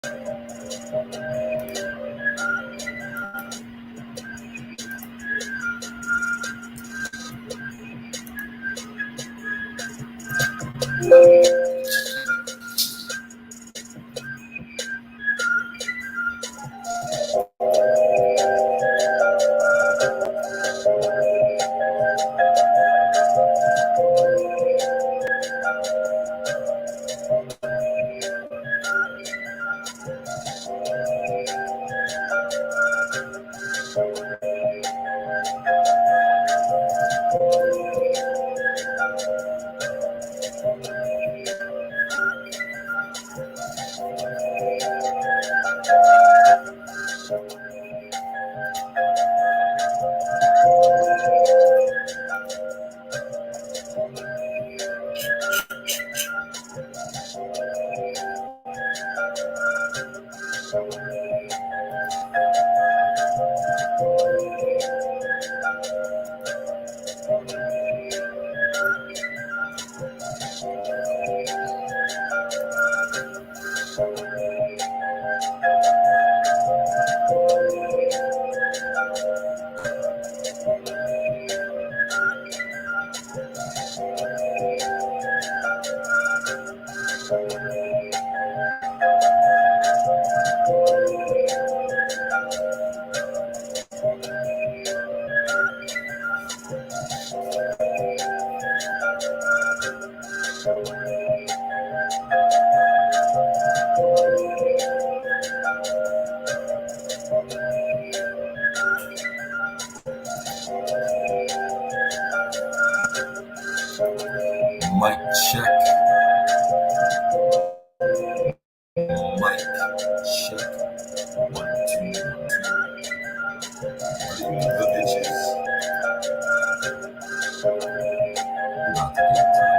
Mic check. Mic check. 1, 2, 1, 2. Good bitches. We about to get to it.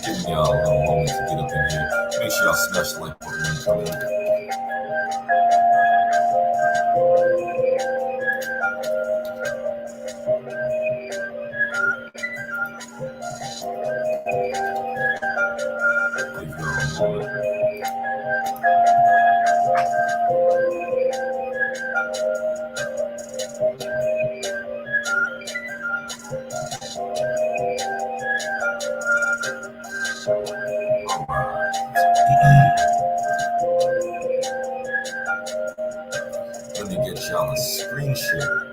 Giving y'all a little moment to get up in here. Make sure y'all smash the like button when you come in. Give y'all a moment. Let me get y'all a screen share.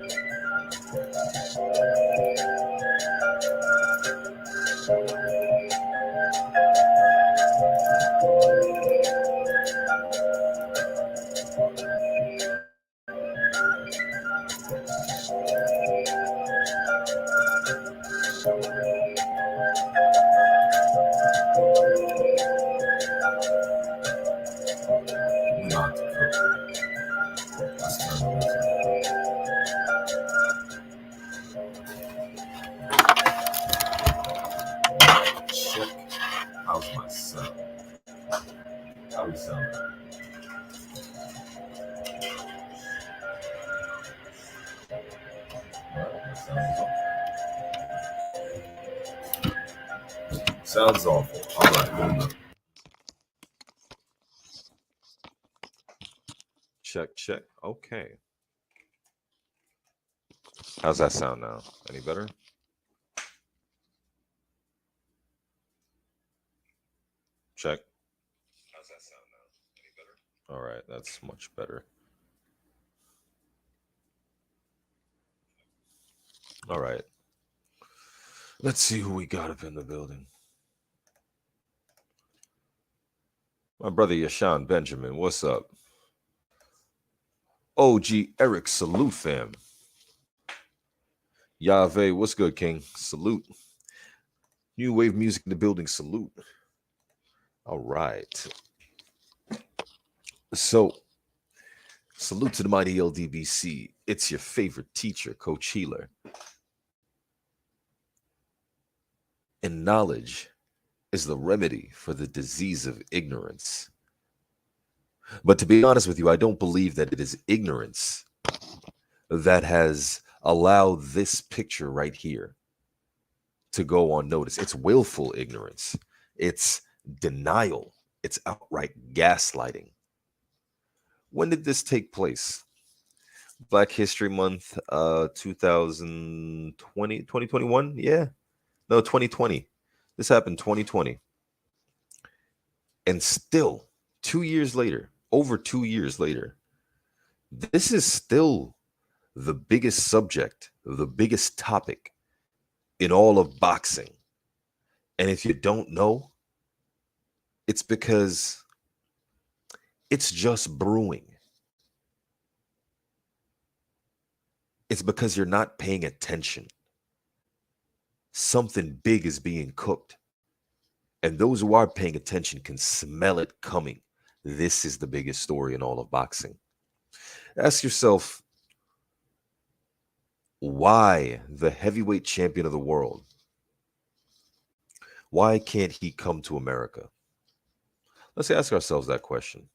We about to cook. Let's turn the music. Check. How's my sound? How we sound? Sounds awful. All right, hold up. Check, check. Okay. How's that sound now? Any better? Check. How's that sound now? Any better? All right, that's much better. All right. Let's see who we got up in the building. My brother Yashan Benjamin, what's up? OG Eric, salute fam. Yahweh, what's good, King? Salute. New wave music in the building, salute. All right. So, salute to the mighty LDBC. It's your favorite teacher, Coach Healer. And knowledge is the remedy for the disease of ignorance. But to be honest with you, I don't believe that it is ignorance that has allowed this picture right here to go unnoticed. It's willful ignorance. It's denial. It's outright gaslighting. When did this take place? Black History Month, 2020, 2021? Yeah. No, 2020. This happened 2020. And still, 2 years later, over 2 years later, this is still the biggest subject, the biggest topic in all of boxing. And if you don't know, it's because it's just brewing. It's because you're not paying attention. Something big is being cooked. And those who are paying attention can smell it coming. This is the biggest story in all of boxing. Ask yourself, why the heavyweight champion of the world? Why can't he come to America? Let's ask ourselves that question.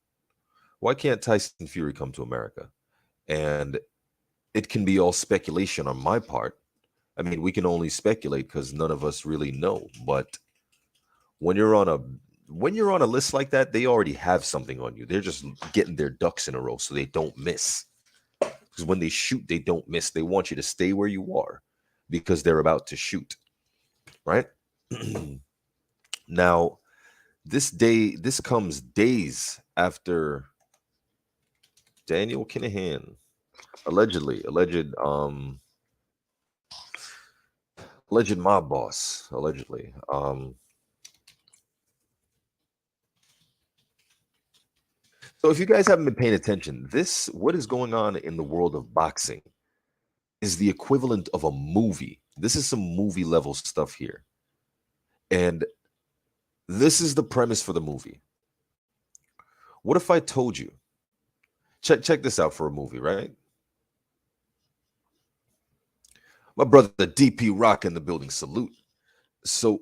Why can't Tyson Fury come to America? And it can be all speculation on my part. I mean, we can only speculate because none of us really know. But when you're on a list like that, they already have something on you. They're just getting their ducks in a row so they don't miss. Because when they shoot, they don't miss. They want you to stay where you are because they're about to shoot. Right? Now, this comes days after Daniel Kinahan alleged mob boss, allegedly. So if you guys haven't been paying attention, what is going on in the world of boxing is the equivalent of a movie. This is some movie level stuff here. And this is the premise for the movie. What if I told you, check this out for a movie, right? My brother, the DP Rock in the building, salute. So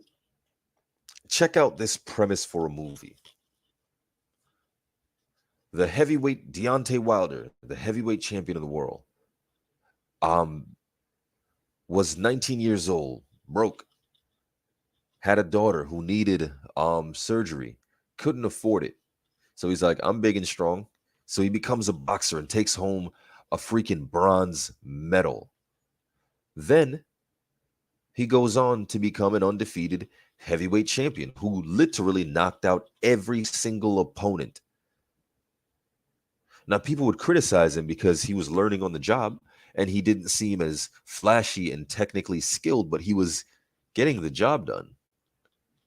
check out this premise for a movie. The heavyweight Deontay Wilder, the heavyweight champion of the world, was 19 years old, broke, had a daughter who needed surgery, couldn't afford it. So he's like, I'm big and strong. So he becomes a boxer and takes home a freaking bronze medal. Then he goes on to become an undefeated heavyweight champion who literally knocked out every single opponent. Now, people would criticize him because he was learning on the job and he didn't seem as flashy and technically skilled, but he was getting the job done.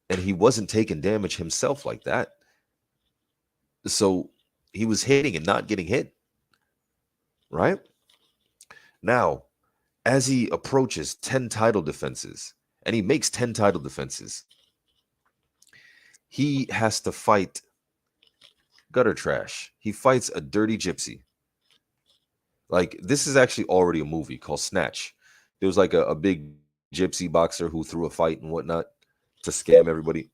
And he wasn't taking damage himself like that. So he was hitting and not getting hit. Right? Now, as he approaches 10 title defenses, and he makes 10 title defenses, he has to fight gutter trash. He fights a dirty gypsy. Like, this is actually already a movie called Snatch. There was like a big gypsy boxer who threw a fight and whatnot to scam everybody.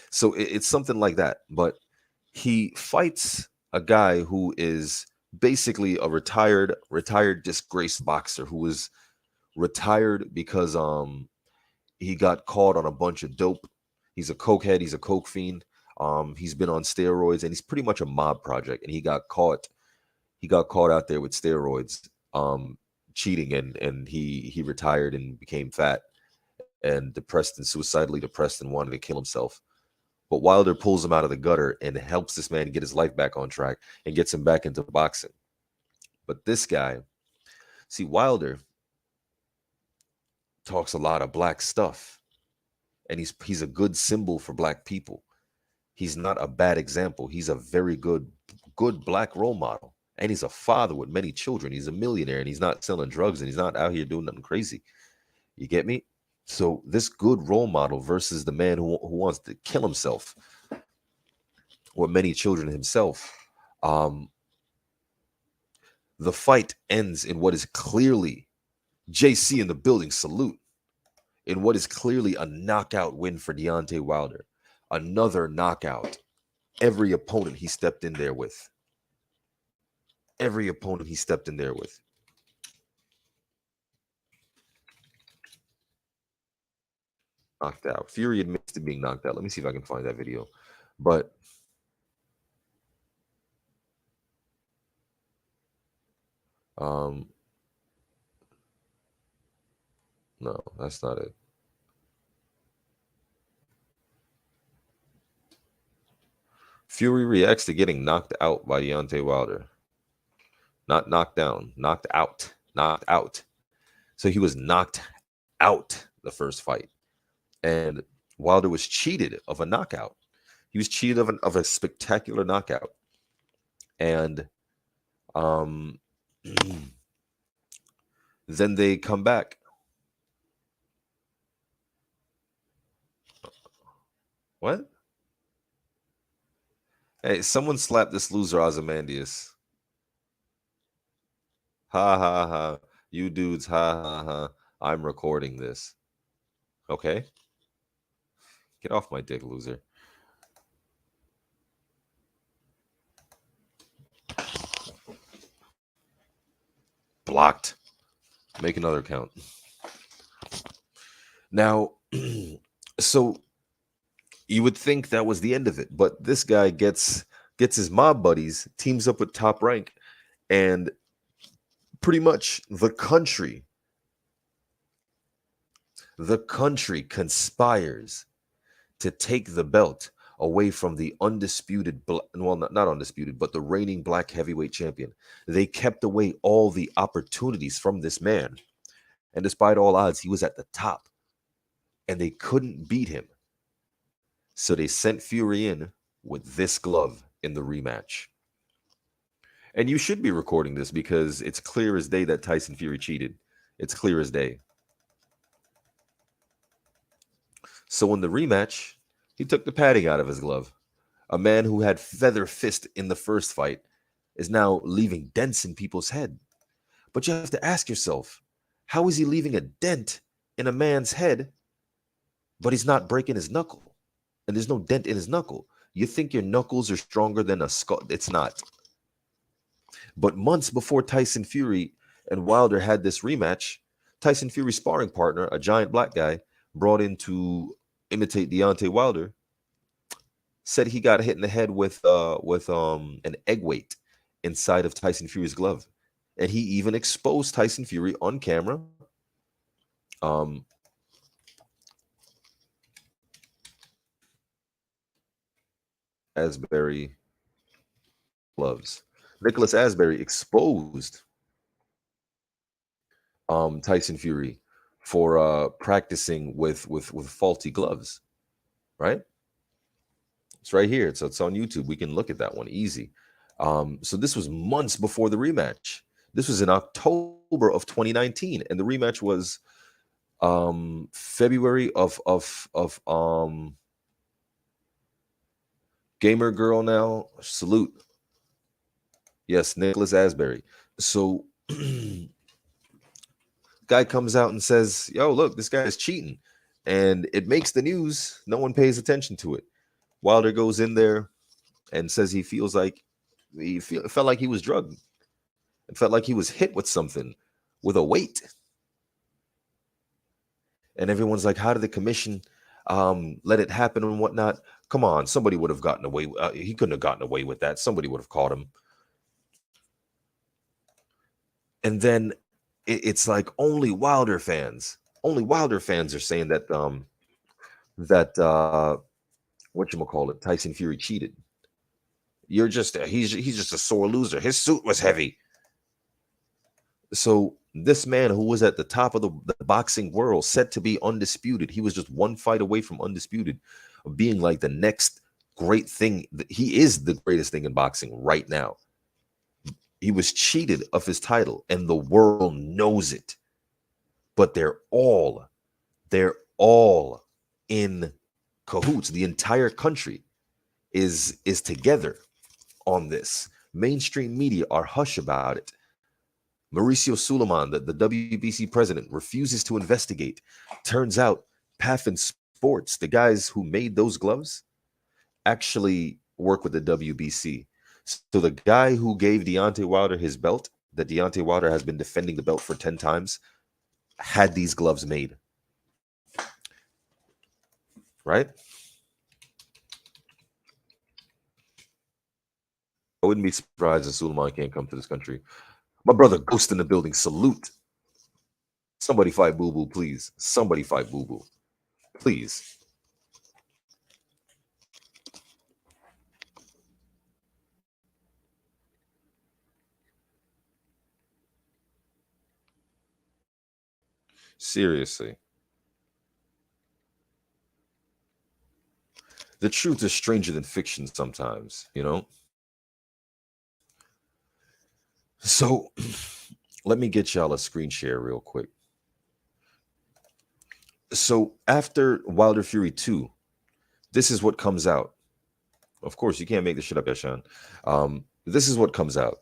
So it's something like that. But he fights a guy who is basically a retired disgraced boxer who was retired because he got caught on a bunch of dope. He's a cokehead, he's a coke fiend. He's been on steroids and he's pretty much a mob project. And he got caught out there with steroids, cheating, and he retired and became fat and depressed and suicidally depressed and wanted to kill himself. But Wilder pulls him out of the gutter and helps this man get his life back on track and gets him back into boxing. But this guy, see, Wilder talks a lot of black stuff, and he's a good symbol for black people. He's not a bad example. He's a very good black role model. And he's a father with many children. He's a millionaire and he's not selling drugs and he's not out here doing nothing crazy. You get me? So this good role model versus the man who wants to kill himself or many children himself. The fight ends in what is clearly, JC in the building, salute, in what is clearly a knockout win for Deontay Wilder. Another knockout. Every opponent he stepped in there with. knocked out. Fury admits to being knocked out. Let me see if I can find that video. But no, that's not it. Fury reacts to getting knocked out by Deontay Wilder. Not knocked down, knocked out. Knocked out. So he was knocked out the first fight. And Wilder was cheated of a knockout. He was cheated of a spectacular knockout. And then they come back. What? Hey, someone slapped this loser Ozymandias. Ha ha ha. You dudes, ha ha ha. I'm recording this. Okay. Get off my dick, loser. Blocked. Make another account. Now, so you would think that was the end of it, but this guy gets his mob buddies, teams up with Top Rank, and pretty much the country conspires to take the belt away from the undisputed, well, not undisputed, but the reigning black heavyweight champion. They kept away all the opportunities from this man. And despite all odds, he was at the top. And they couldn't beat him. So they sent Fury in with this glove in the rematch. And you should be recording this because it's clear as day that Tyson Fury cheated. It's clear as day. So in the rematch, he took the padding out of his glove. A man who had feather fist in the first fight is now leaving dents in people's head. But you have to ask yourself, how is he leaving a dent in a man's head, but he's not breaking his knuckle? And there's no dent in his knuckle. You think your knuckles are stronger than a skull? It's not. But months before Tyson Fury and Wilder had this rematch, Tyson Fury's sparring partner, a giant black guy, brought in to imitate Deontay Wilder, said he got hit in the head with an egg weight inside of Tyson Fury's glove. And he even exposed Tyson Fury on camera. Asbury gloves. Nicholas Asbury exposed Tyson Fury for practicing with faulty gloves, right? It's right here. It's on YouTube. We can look at that one easy. So this was months before the rematch. This was in October of 2019, and the rematch was February of Gamer Girl now. Salute. Yes, Nicholas Asbury. So guy comes out and says, yo, look, this guy is cheating. And it makes the news. No one pays attention to it. Wilder goes in there and says he feels like felt like he was drugged. It felt like he was hit with something, with a weight. And everyone's like, how did the commission let it happen and whatnot? Come on, somebody would have gotten away. He couldn't have gotten away with that. Somebody would have caught him. And then it's like only Wilder fans are saying that whatchamacallit, Tyson Fury cheated. He's just a sore loser. His suit was heavy. So this man who was at the top of the boxing world, set to be undisputed, he was just one fight away from undisputed, of being like the next great thing. He is the greatest thing in boxing right now. He was cheated of his title, and the world knows it. But they're all in cahoots. The entire country is together on this. Mainstream media are hush about it. Mauricio Suleiman, the WBC president, refuses to investigate. Turns out Pathin Sports, the guys who made those gloves, actually work with the WBC. So the guy who gave Deontay Wilder his belt, that Deontay Wilder has been defending the belt for 10 times, had these gloves made. right? I wouldn't be surprised if Suleiman can't come to this country. My brother Ghost in the building. Salute. Somebody fight Boo Boo, please. Somebody fight Boo Boo, please. Seriously. The truth is stranger than fiction sometimes, you know? So let me get y'all a screen share real quick. So after Wilder Fury 2, this is what comes out. Of course, you can't make this shit up, Yashan. This is what comes out.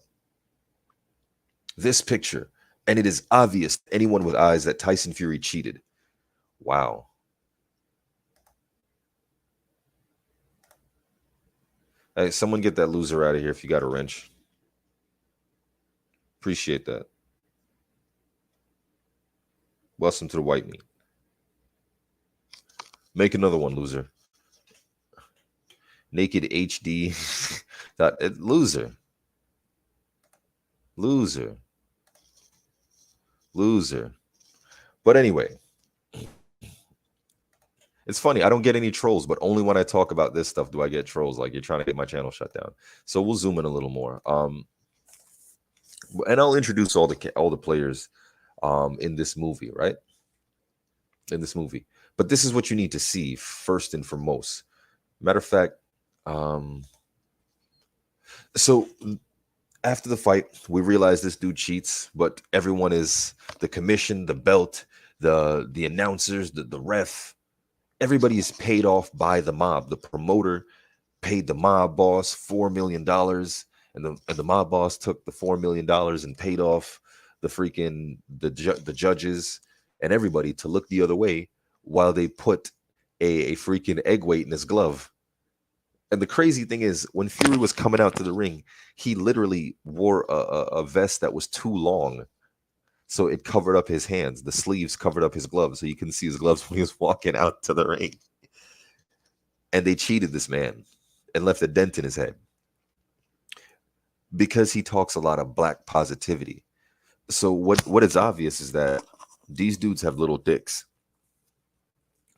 This picture. And it is obvious to anyone with eyes that Tyson Fury cheated. Wow. Hey, someone get that loser out of here if you got a wrench. Appreciate that. Welcome to the white meat. Make another one, loser. Naked HD. Loser. Loser. Loser. But anyway, it's funny. I don't get any trolls, but only when I talk about this stuff do I get trolls. Like, you're trying to get my channel shut down. So we'll zoom in a little more. And I'll introduce all the players in this movie, right? In this movie. But this is what you need to see first and foremost. Matter of fact, so after the fight, we realize this dude cheats, but everyone is the commission, the belt, the announcers, the ref, everybody is paid off by the mob. The promoter paid the mob boss $4 million, and the mob boss took the $4 million and paid off the freaking the judges and everybody to look the other way while they put a freaking egg weight in his glove. And the crazy thing is, when Fury was coming out to the ring, he literally wore a vest that was too long. So it covered up his hands. The sleeves covered up his gloves. So you couldn't see his gloves when he was walking out to the ring. And they cheated this man and left a dent in his head. Because he talks a lot of black positivity. So what is obvious is that these dudes have little dicks.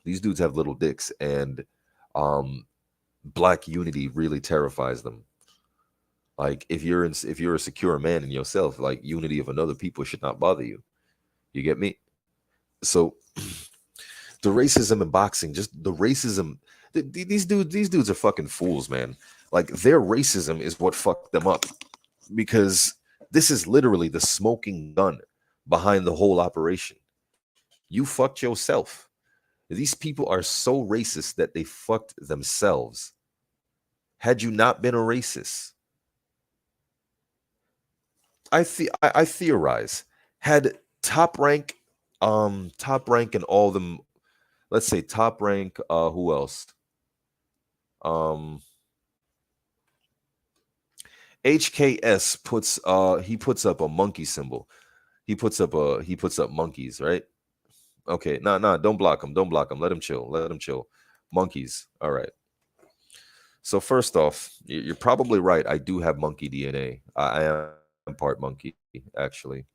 These dudes have little dicks. And black unity really terrifies them. Like, if you're a secure man in yourself, like, unity of another people should not bother you. You get me? So the racism in boxing, just the racism, these dudes are fucking fools, man. Like, their racism is what fucked them up, because this is literally the smoking gun behind the whole operation. You fucked yourself. These people are so racist that they fucked themselves. Had you not been a racist, I theorize, had Top Rank and all them, let's say Top Rank, who else? HKS puts up a monkey symbol. He puts up monkeys, right? Okay, nah, don't block him. Don't block him. Let him chill. Let him chill. Monkeys. All right. So first off, you're probably right. I do have monkey DNA. I am part monkey, actually.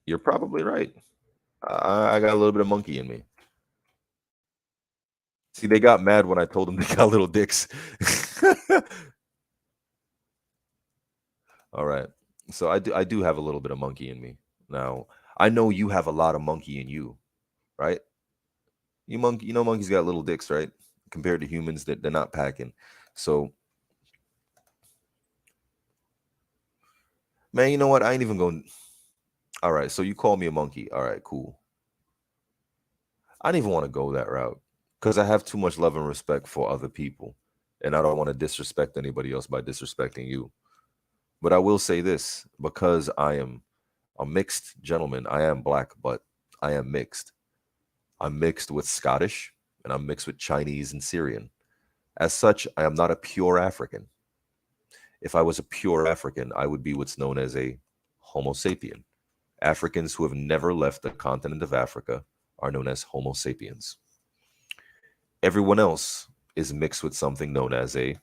You're probably right. I got a little bit of monkey in me. See, they got mad when I told them they got little dicks. All right. So I do have a little bit of monkey in me. Now, I know you have a lot of monkey in you, right? You know monkeys got little dicks, right? Compared to humans, that they're not packing. So, man, you know what? I ain't even going. All right, so you call me a monkey. All right, cool. I don't even want to go that route because I have too much love and respect for other people, and I don't want to disrespect anybody else by disrespecting you. But I will say this, because I am a mixed gentleman. I am black, but I am mixed. I'm mixed with Scottish, and I'm mixed with Chinese and Syrian. As such, I am not a pure African. If I was a pure African, I would be what's known as a Homo sapien. Africans who have never left the continent of Africa are known as Homo sapiens. Everyone else is mixed with something known as a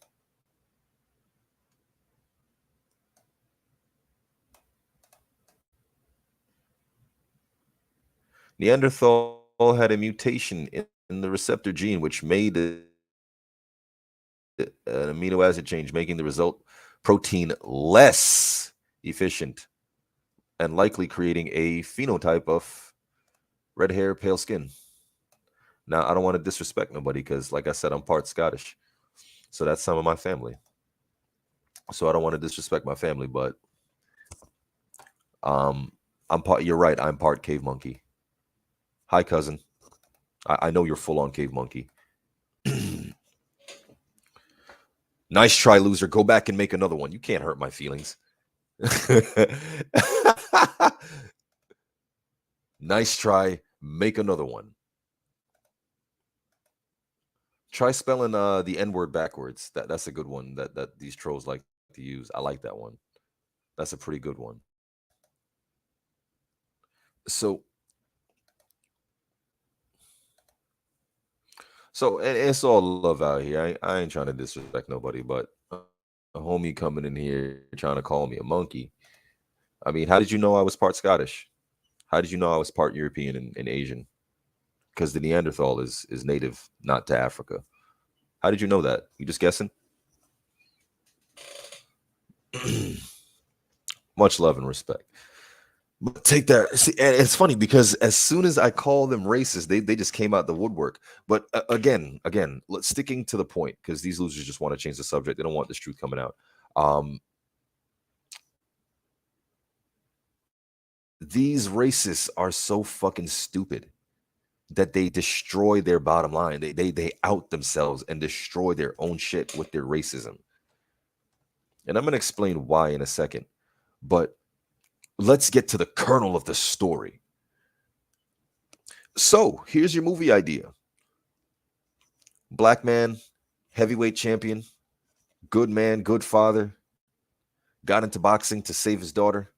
Neanderthal had a mutation in the receptor gene, which made an amino acid change, making the result protein less efficient and likely creating a phenotype of red hair, pale skin. Now, I don't want to disrespect nobody because, like I said, I'm part Scottish. So that's some of my family. So I don't want to disrespect my family, but I'm part, you're right, I'm part cave monkey. Hi, cousin. I know you're full on cave monkey. Nice try, loser. Go back and make another one. You can't hurt my feelings. Nice try. Make another one. Try spelling the N-word backwards. That's a good one that these trolls like to use. I like that one. That's a pretty good one. So it's all love out here. I ain't trying to disrespect nobody, but a homie coming in here trying to call me a monkey. I mean, how did you know I was part Scottish? How did you know I was part European and Asian? Because the Neanderthal is native not to Africa. How did you know that? You just guessing? Much love and respect. But take that. See, and it's funny because as soon as I call them racist, they just came out the woodwork. But again, let's sticking to the point because these losers just want to change the subject. They don't want this truth coming out. These racists are so fucking stupid that they destroy their bottom line. They out themselves and destroy their own shit with their racism. And I'm going to explain why in a second. But let's get to the kernel of the story. So here's your movie idea. Black man, heavyweight champion, good man, good father, got into boxing to save his daughter.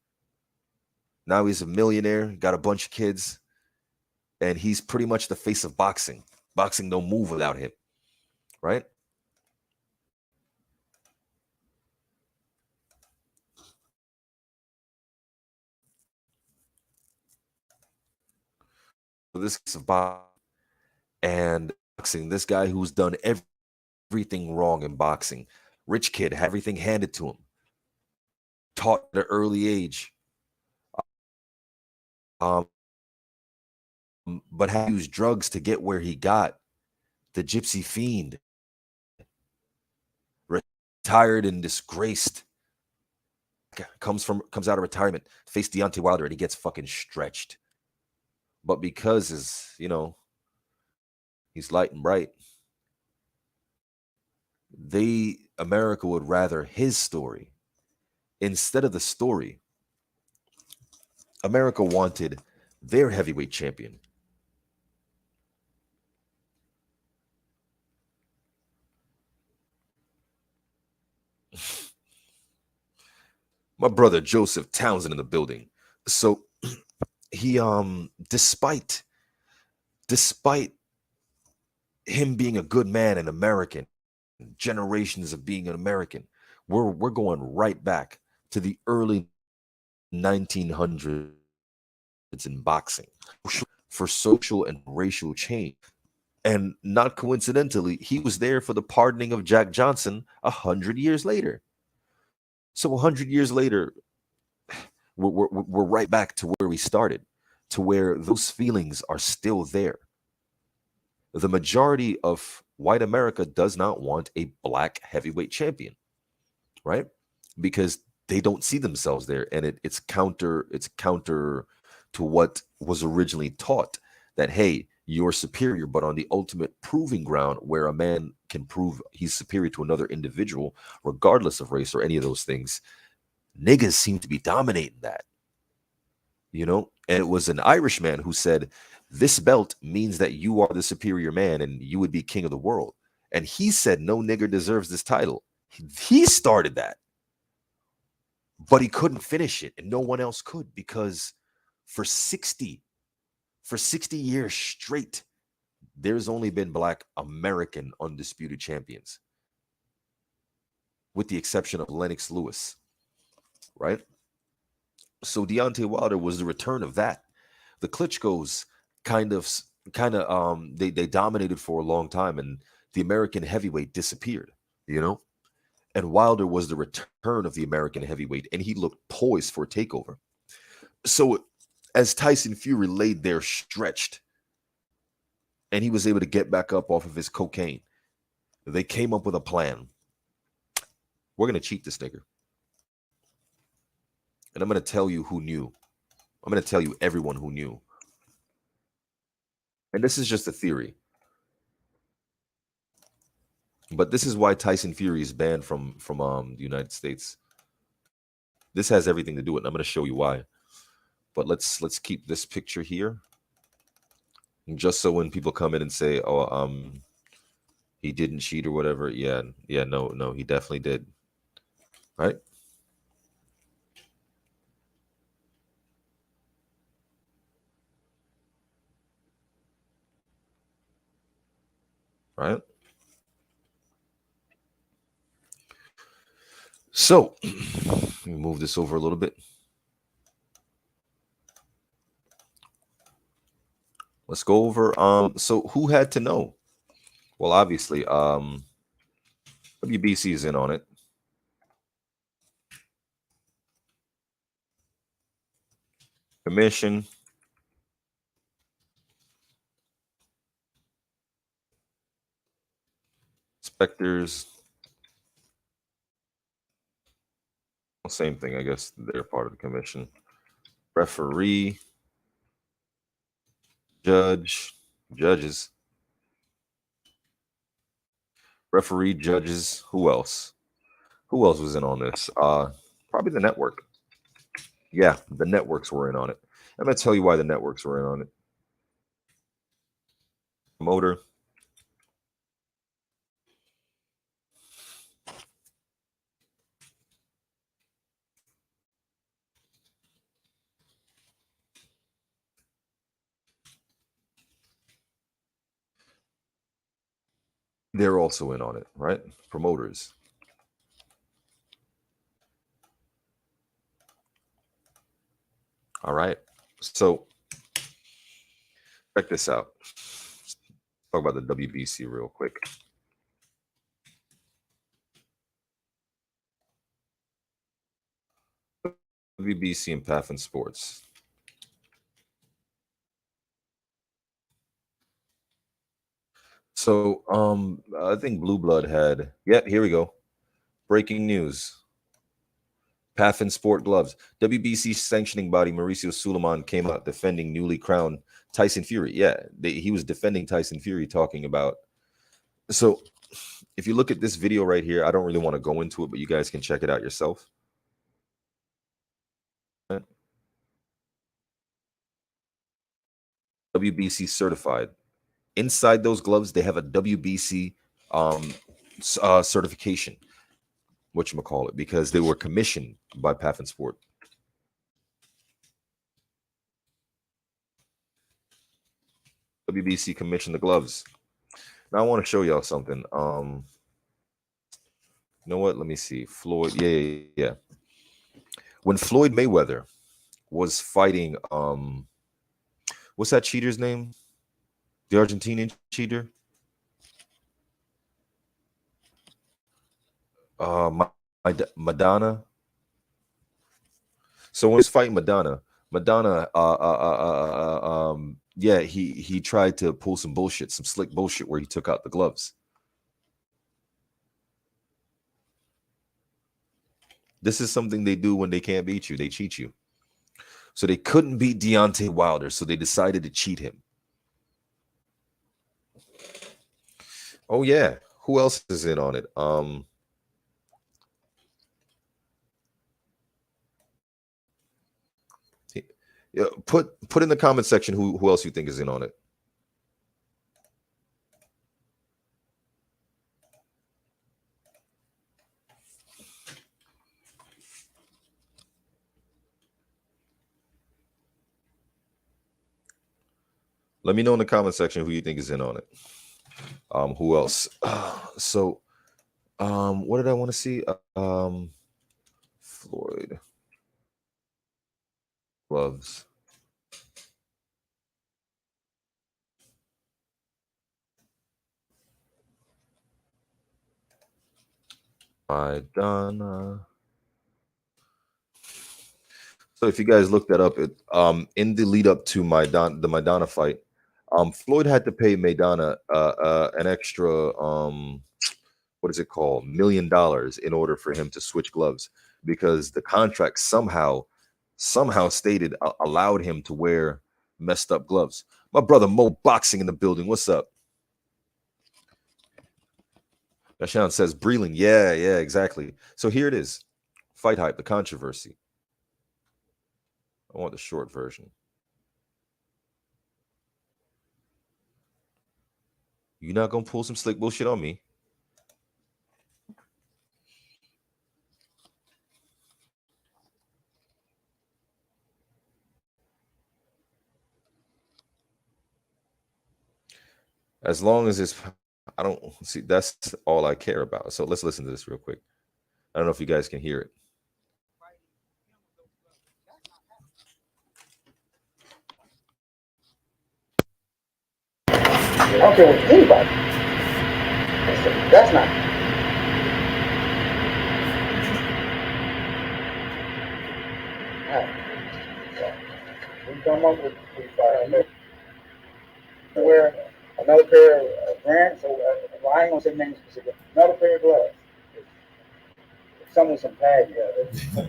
Now he's a millionaire, got a bunch of kids, and he's pretty much the face of boxing. Boxing don't move without him, right? So this is boxing and boxing. This guy who's done everything wrong in boxing, rich kid, had everything handed to him, taught at an early age, but had to use drugs to get where he got. The gypsy fiend, retired and disgraced, comes out of retirement, faced Deontay Wilder, and he gets fucking stretched. But because he's light and bright, America would rather his story instead of the story. America wanted their heavyweight champion. My brother Joseph Townsend in the building. So he despite him being a good man, an American, generations of being an American, we're going right back to the early 1900s in boxing for social and racial change. And not coincidentally, he was there for the pardoning of Jack Johnson 100 years later. So 100 years later, we're right back to where we started, to where those feelings are still there. The majority of white America does not want a black heavyweight champion, right? Because they don't see themselves there, and it's counter to what was originally taught, that hey, you're superior. But on the ultimate proving ground, where a man can prove he's superior to another individual, regardless of race or any of those things, niggas seem to be dominating that, And it was an Irishman who said, this belt means that you are the superior man and you would be king of the world. And he said, no nigger deserves this title. He started that. but he couldn't finish it, and no one else could because for 60 for 60 years straight, there's only been black American undisputed champions, with the exception of Lennox Lewis, right? So Deontay Wilder was the return of that. The Klitschko's kind of they dominated for a long time, and the American heavyweight disappeared, you know? And Wilder was the return of the American heavyweight, and he looked poised for a takeover. So as Tyson Fury laid there stretched, and he was able to get back up off of his cocaine, they came up with a plan. We're going to cheat this nigga. And I'm going to tell you who knew. I'm going to tell you everyone who knew. And this is just a theory. But this is why Tyson Fury is banned from the United States. This has everything to do with it. And I'm going to show you why. But let's keep this picture here. And just so when people come in and say, "Oh, he didn't cheat or whatever," no, he definitely did. Right? Right? So, let me move this over a little bit. Let's go over so who had to know? Well, obviously, WBC is in on it. Commission. Inspectors. Same thing, I guess. They're part of the commission. Referee. Judges. Referee, judges. Who else? Who else was in on this? Probably the network. Yeah, the networks were in on it. I'm gonna tell you why the networks were in on it. Promoter. They're also in on it, right? Promoters. All right. So check this out. Let's talk about the WBC real quick. WBC and Pathin Sports. So I think Blue Blood had, here we go. Breaking news. Pathin Sport gloves. WBC sanctioning body Mauricio Suleiman came out defending newly crowned Tyson Fury. Yeah, he was defending Tyson Fury, talking about. So if you look at this video right here, I don't really want to go into it, but you guys can check it out yourself. WBC certified. Inside those gloves, they have a WBC certification, whatchamacallit, because they were commissioned by Pathin Sport. WBC commissioned the gloves. Now I want to show y'all something. You know what? Let me see. Floyd. Yeah. When Floyd Mayweather was fighting, what's that cheater's name? The Argentinian cheater. Madonna. So when he's fighting Madonna, yeah, he tried to pull some bullshit, some slick bullshit, where he took out the gloves. This is something they do when they can't beat you. They cheat you. So they couldn't beat Deontay Wilder, so they decided to cheat him. Oh yeah, who else is in on it? Yeah, put in the comment section who else you think is in on it. Let me know in the comment section who you think is in on it. Who else? What did I want to see? Floyd gloves. Maidana. So if you guys look that up, in the lead up to the Maidana fight, Floyd had to pay Maidana an extra what is it called, $1 million in order for him to switch gloves, because the contract somehow stated allowed him to wear messed up gloves. My brother Mo Boxing in the building. What's up? Nashan says Breland. Yeah, exactly. So here it is. Fight hype, the controversy. I want the short version. You're not gonna pull some slick bullshit on me. As long as it's, I don't see, that's all I care about. So let's listen to this real quick. I don't know if you guys can hear it. I don't care with anybody. That's not. We come up with wear another pair of brands. So I ain't gonna say names specific. Another pair of gloves. Some with some tag. Yeah.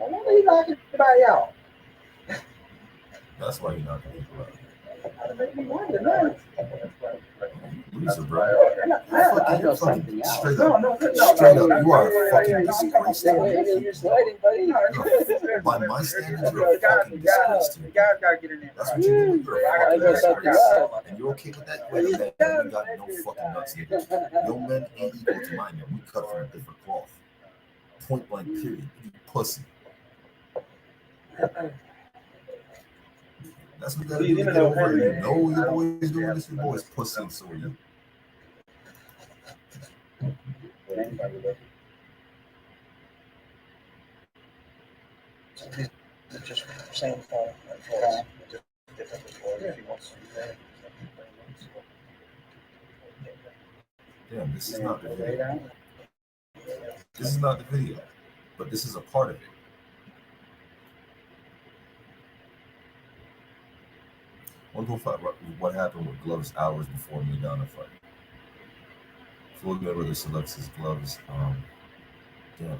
I don't really knock anybody out. That's why you're not gonna people out. I know something else. Straight up, you are a fucking disgrace. You're sliding, buddy. By my standards, you're a fucking disgrace to me. Guys gotta get in there. That's what you do. You're a fucking disgrace. And you're okay with that? You're a man. You got no fucking nuts, nigga. Your men ain't equal to mine, man. We cut from a different cloth. Point blank, period. You pussy. That's what you gotta do to get over it. You know your boys doing this, your boys pussy, and so are you. Just same phone. Damn, this is not the video. This is not the video, but this is a part of it. I want to find what happened with gloves hours before Maidana fight. Floyd Mayweather selects his gloves. Damn.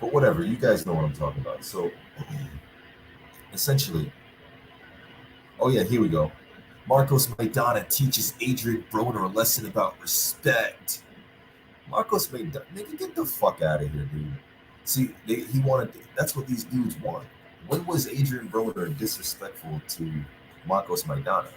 But whatever, you guys know what I'm talking about. So essentially, oh yeah, here we go. Marcos Maidana teaches Adrian Broner a lesson about respect. Marcos Maidana, nigga, get the fuck out of here, dude. See, he wanted. That's what these dudes want. When was Adrian Broner disrespectful to Marcos Maidana?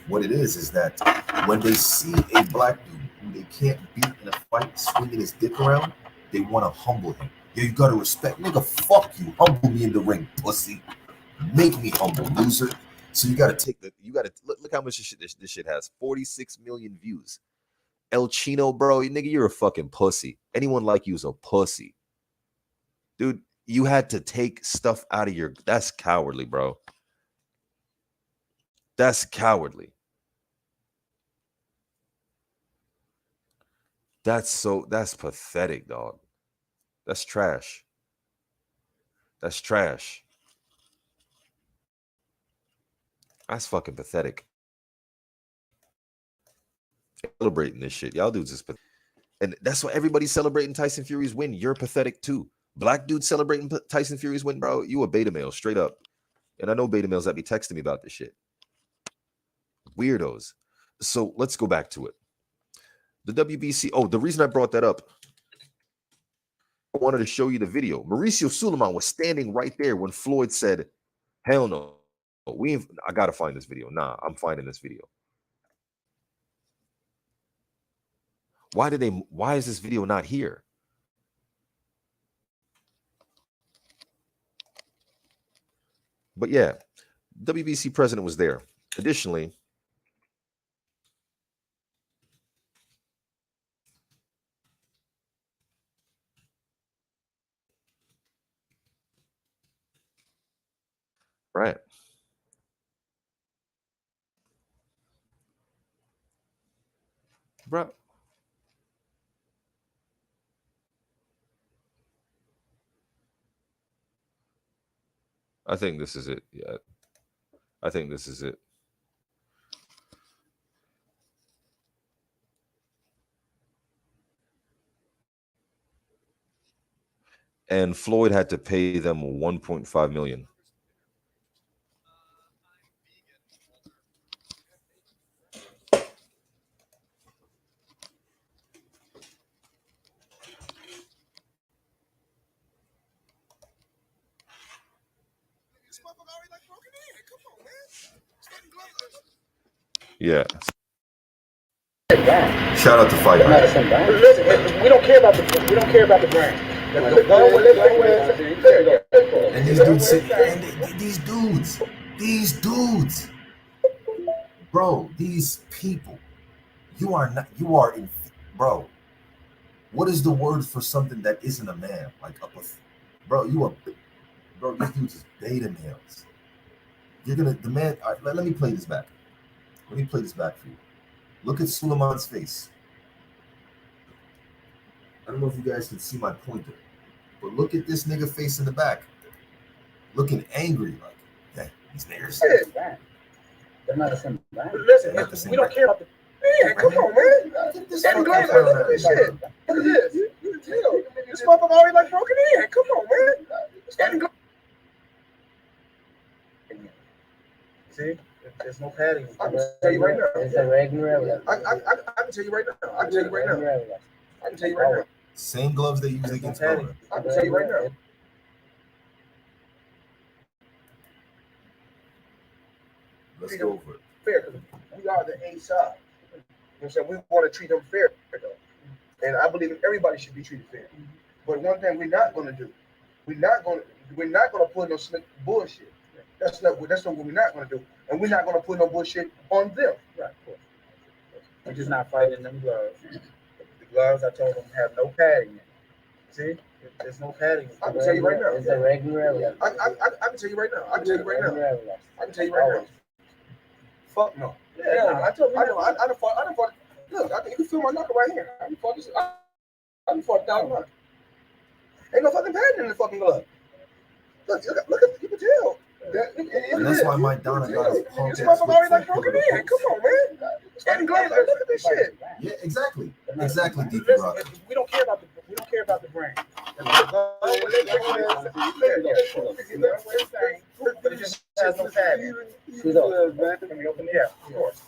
What it is that when they see a black dude who they can't beat in a fight, swinging his dick around, they want to humble him. Yeah, you gotta respect, nigga. Fuck you, humble me in the ring, pussy. Make me humble, loser. So you gotta take the. You gotta look how much this shit has. 46 million views. El Chino, bro, nigga, you're a fucking pussy. Anyone like you is a pussy. Dude, you had to take stuff out of your... That's cowardly, bro. That's cowardly. That's pathetic, dog. That's trash. That's trash. That's fucking pathetic. Celebrating this shit. Y'all dudes is pathetic. And that's why everybody's celebrating Tyson Fury's win. You're pathetic too. Black dude celebrating Tyson Fury's win, bro. You a beta male, straight up. And I know beta males that be texting me about this shit. Weirdos. So let's go back to it. The WBC. Oh, the reason I brought that up, I wanted to show you the video. Mauricio Sulaiman was standing right there when Floyd said, hell no. I gotta find this video. Nah, I'm finding this video. Why is this video not here? But yeah, WBC president was there. Additionally, right. Bro. I think this is it. Yeah. I think this is it. And Floyd had to pay them 1.5 million. Yeah. Shout out to Fight Night. Listen, we don't care about the brand. And these dudes sit, and these dudes, bro, these people, you are in, bro. What is the word for something that isn't a man? Like bro, these dudes is beta males. You're gonna the man. All right, let me play this back. Let me play this back for you. Look at Suleiman's face. I don't know if you guys can see my pointer, but look at this nigga face in the back, looking angry, like, hey, these niggas. They're not the same brand. Listen, we don't care about the. Man, come on, man. Look at this shit. Look at this. You can tell. This motherfucker already like broken in. Come on, man. See, there's no padding. I can tell you right now. It's a regular. I can tell you right now. I can tell you right now. I can tell you right now. Same gloves they use against Conor. I can tell you right now. Let's go over it. Fair, because we are the A side. You know what I'm saying? We want to treat them fair, though. And I believe everybody should be treated fair. But one thing we're not going to do, we're not going to pull no slick bullshit. That's not what we're not going to do. And we're not going to put no bullshit on them. Right, of course. We're just not fighting them gloves. The gloves, I told them, have no padding in it. See? There's no padding. I can tell you right now. It's a regular. I can tell you right now. I can tell you right now. I can tell you right now. Fuck no. Yeah, I told you. I done fought. Look, you can feel my knuckle right here. I done fought this. I done fought down. Ain't no fucking padding in the fucking glove. Look, you can tell. And that's why my Donna got his punk This motherfucker already like broken in. Come on, man. Fucking gloves. Look at this shit. Yeah, exactly, DP Rock. We don't care about the brand. It just has no padding. Shoes off. Yeah, of course.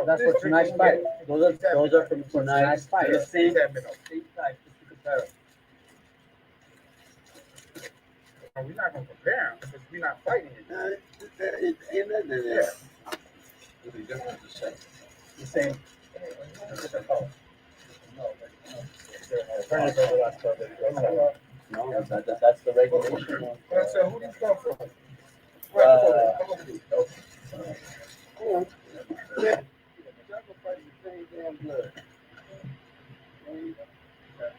That's for tonight's fight. Those are from tonight's fight. The same size. We're not going to compare them because we're not fighting it. The same. No, that's the regulation. So who do you come from?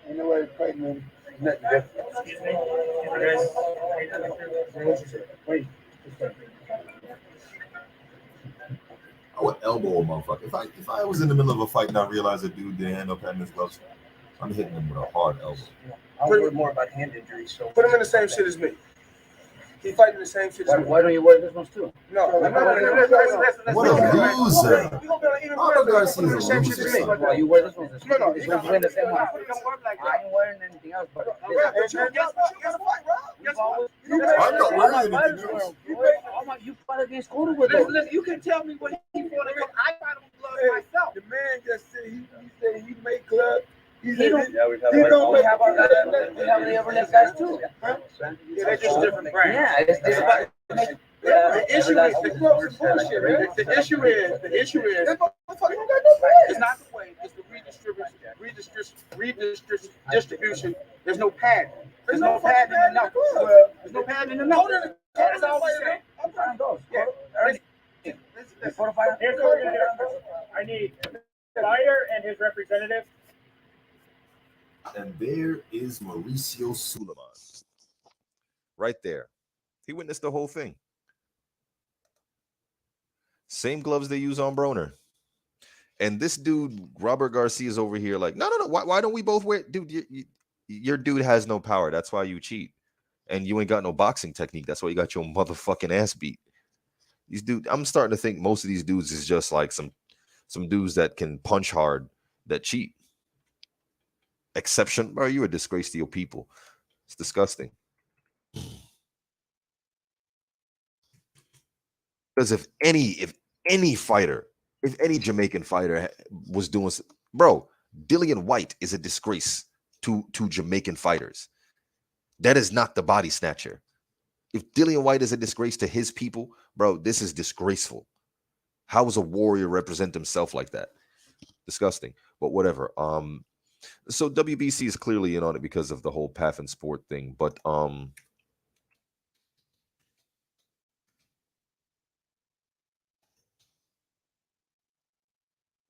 Ain't nobody fighting them. Nothing different. Excuse me. Wait. I would elbow a motherfucker. If I was in the middle of a fight and I realized a dude didn't have no pad in his gloves, I'm hitting him with a hard elbow. I worry more about hand injuries. So Put him in the same shit as me. He fighting the same shit as me. why don't you wear this one too? No. What a loser! Pablo Garcia's a loser. Why you wear this one? No. It's going to win the same one. I ain't wearing anything else, but I'm not wearing anything else. You fought against Cotto with Listen, you can tell me what he fought against. I fought on gloves myself. The man just said he said he made clubs. we have the Everlast guys too. Yeah, they're just different brands. Yeah, it's different. The issue is the gloves is bullshit, man. The issue is it's not the weight, it's the redistribution. There's no pad. There's no pad in the knuckle. There's no pad in the knuckle. That's all I'm saying. Yeah. Here's what we're gonna do. I need fighter and his representative. And there is Mauricio Suleiman. Right there. He witnessed the whole thing. Same gloves they use on Broner. And this dude, Robert Garcia, is over here like, no. Why don't we both wear? Dude, your dude has no power. That's why you cheat. And you ain't got no boxing technique. That's why you got your motherfucking ass beat. These dudes, I'm starting to think most of these dudes is just like some dudes that can punch hard that cheat. Exception, bro, you're a disgrace to your people. It's disgusting. Because if any fighter, if any Jamaican fighter was doing, bro, Dillian White is a disgrace to Jamaican fighters. That is not the body snatcher. If Dillian White is a disgrace to his people, bro, this is disgraceful. How does a warrior represent himself like that? Disgusting. But whatever. So WBC is clearly in on it because of the whole PAF and sport thing. But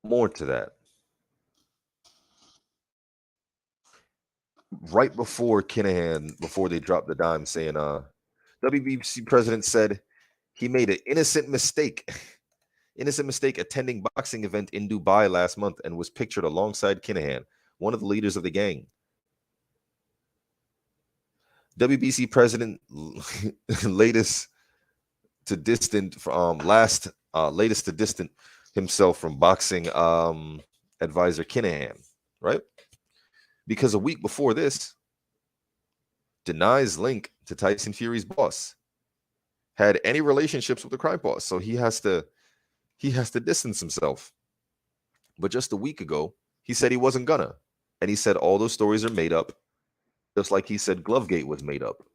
more to that. Right before Kinahan, before they dropped the dime, saying WBC president said he made an innocent mistake attending boxing event in Dubai last month and was pictured alongside Kinahan, one of the leaders of the gang. WBC president latest to distant himself from boxing advisor Kinahan, right? Because a week before this, denies link to Tyson Fury's boss, had any relationships with the crime boss, so he has to distance himself. But just a week ago, he said he wasn't gonna, and he said all those stories are made up, just like he said Glovegate was made up,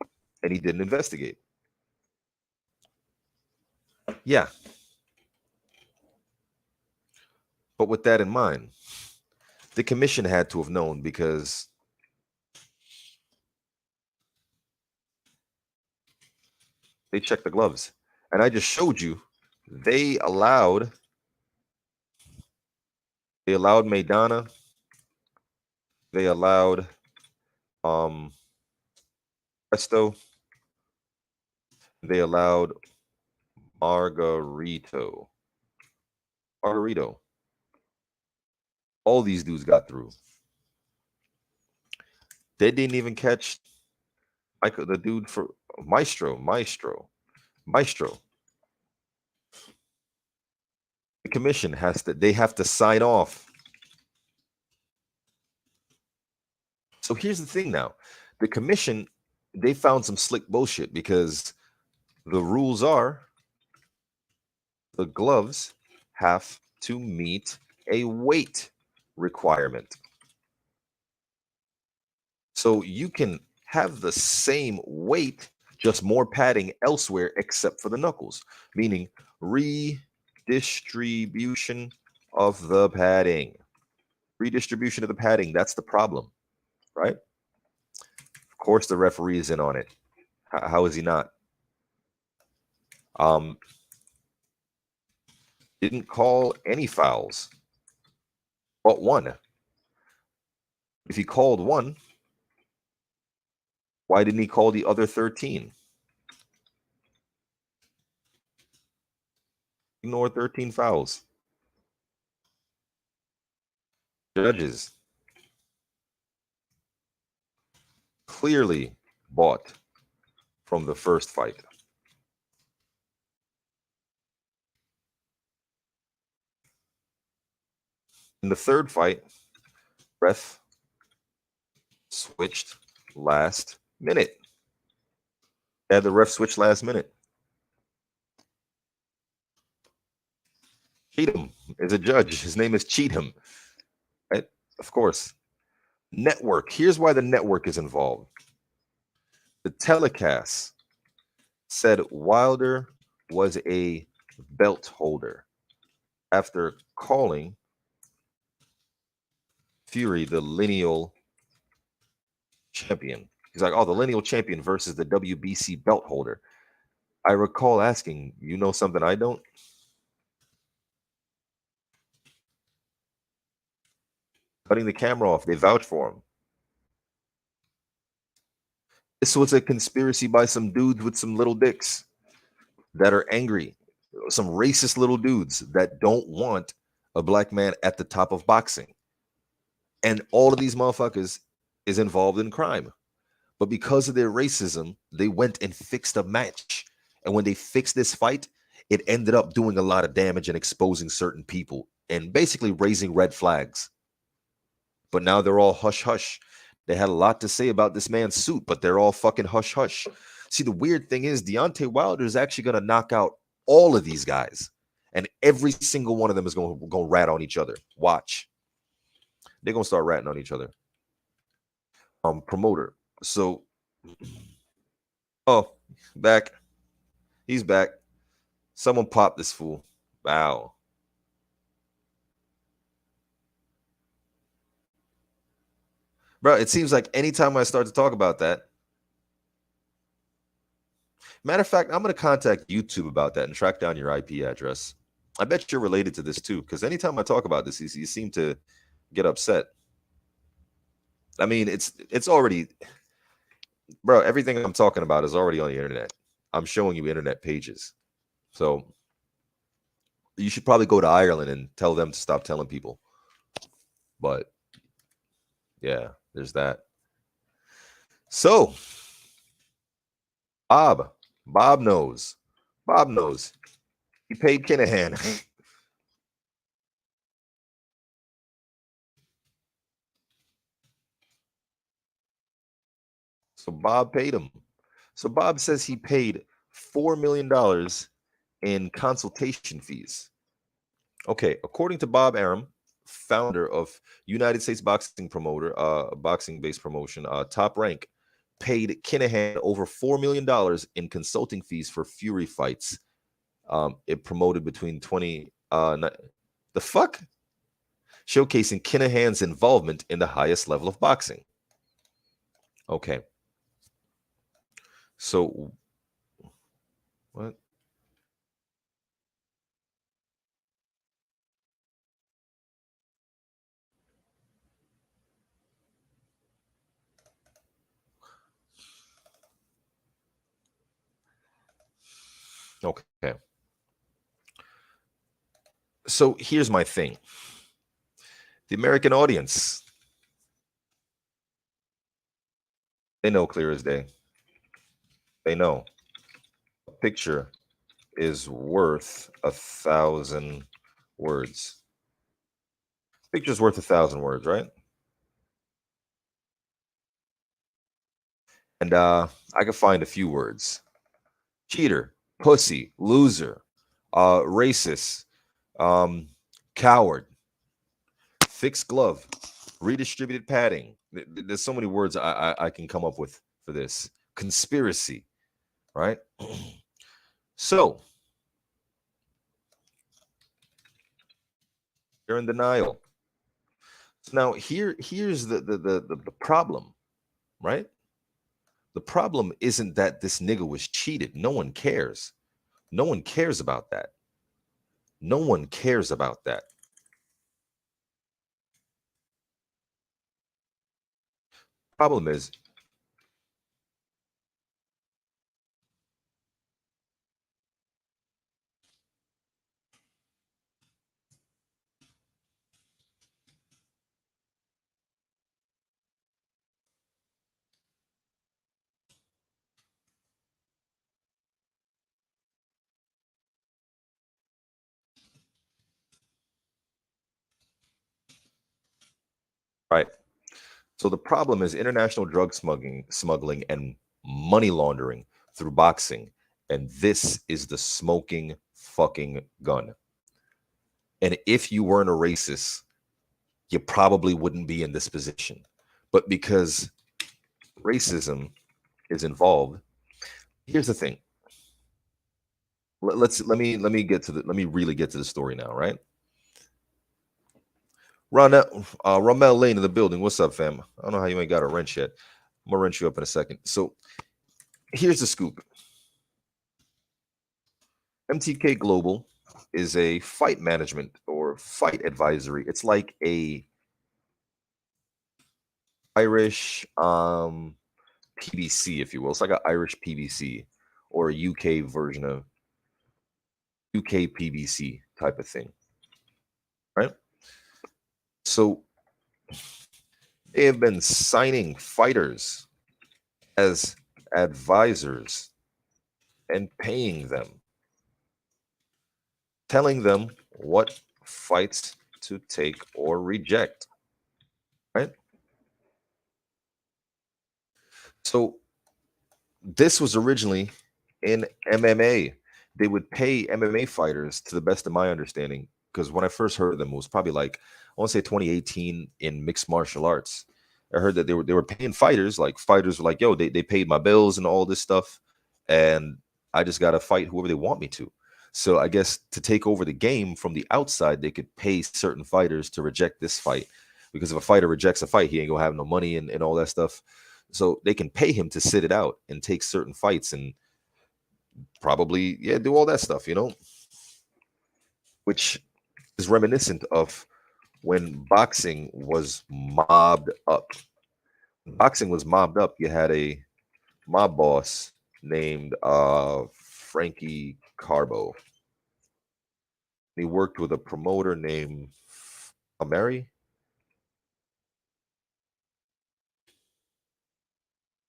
and he didn't investigate. Yeah. But with that in mind, the commission had to have known because they checked the gloves. And I just showed you they allowed Maidana, they allowed Presto, they allowed Margarito. All these dudes got through. They didn't even catch Michael, the dude for Maestro. The commission they have to sign off. So here's the thing now. The commission, they found some slick bullshit because the rules are the gloves have to meet a weight requirement. So you can have the same weight, just more padding elsewhere except for the knuckles, meaning redistribution of the padding. Redistribution of the padding, that's the problem, right? Of course, the referee is in on it. How is he not? Didn't call any fouls, but one. If he called one, why didn't he call the other 13? Ignore 13 fouls. Judges clearly bought from the first fight. In the third fight, ref switched last minute. Had the ref switch last minute. Cheatham is a judge. His name is Cheatham. Right? Of course. Network. Here's why the network is involved. The telecast said Wilder was a belt holder after calling Fury the lineal champion. He's like, oh, the lineal champion versus the WBC belt holder. I recall asking, you know something I don't? Cutting the camera off. They vouch for him. This was a conspiracy by some dudes with some little dicks that are angry. Some racist little dudes that don't want a black man at the top of boxing. And all of these motherfuckers is involved in crime. But because of their racism, they went and fixed a match. And when they fixed this fight, it ended up doing a lot of damage and exposing certain people and basically raising red flags. But now they're all hush hush. They had a lot to say about this man's suit, but they're all fucking hush hush. See, the weird thing is Deontay Wilder is actually going to knock out all of these guys. And every single one of them is going to rat on each other. Watch. They're going to start ratting on each other. Promoter. So, oh, back. He's back. Someone popped this fool. Wow. Bro, it seems like anytime I start to talk about that. Matter of fact, I'm going to contact YouTube about that and track down your IP address. I bet you're related to this too, because anytime I talk about this, you seem to get upset. I mean, it's already, bro, everything I'm talking about is already on the internet. I'm showing you internet pages. So you should probably go to Ireland and tell them to stop telling people. But yeah, there's that. So Bob knows. Bob knows. He paid Kinahan. So Bob paid him. So Bob says he paid $4 million in consultation fees. Okay, according to Bob Arum, founder of United States boxing promoter, boxing-based promotion, Top Rank, paid Kinahan over $4 million in consulting fees for Fury fights. It promoted between 20 the fuck? Showcasing Kinahan's involvement in the highest level of boxing. Okay. So what? Okay. So here's my thing. The American audience, they know clear as day. They know a picture is worth 1,000 words. Picture's worth 1,000 words, right? And I could find a few words. Cheater, pussy, loser, racist, coward, fixed glove, redistributed padding. There's so many words I can come up with for this. Conspiracy, right? So you're in denial. So now here's the problem, right? The problem isn't that this nigga was cheated. No one cares. No one cares about that. No one cares about that. Problem is, right. So the problem is international drug smuggling and money laundering through boxing. And this is the smoking fucking gun. And if you weren't a racist, you probably wouldn't be in this position. But because racism is involved, here's the thing. Let me really get to the story now, right? Ramel Lane in the building. What's up, fam? I don't know how you ain't got a wrench yet. I'm gonna wrench you up in a second. So here's the scoop. MTK Global is a fight management or fight advisory. It's like a Irish PBC, if you will. It's like an Irish PBC or a UK version of UK PBC type of thing, right? So they have been signing fighters as advisors and paying them, telling them what fights to take or reject, right? So this was originally in MMA. They would pay MMA fighters, to the best of my understanding, because when I first heard of them, it was probably like, I want to say 2018 in mixed martial arts. I heard that they were paying fighters, like fighters were like, yo, they paid my bills and all this stuff, and I just gotta fight whoever they want me to. So I guess to take over the game from the outside, they could pay certain fighters to reject this fight. Because if a fighter rejects a fight, he ain't gonna have no money and all that stuff. So they can pay him to sit it out and take certain fights and probably, yeah, do all that stuff, which is reminiscent of when boxing was mobbed up. When boxing was mobbed up, you had a mob boss named Frankie Carbo. He worked with a promoter named Ameri,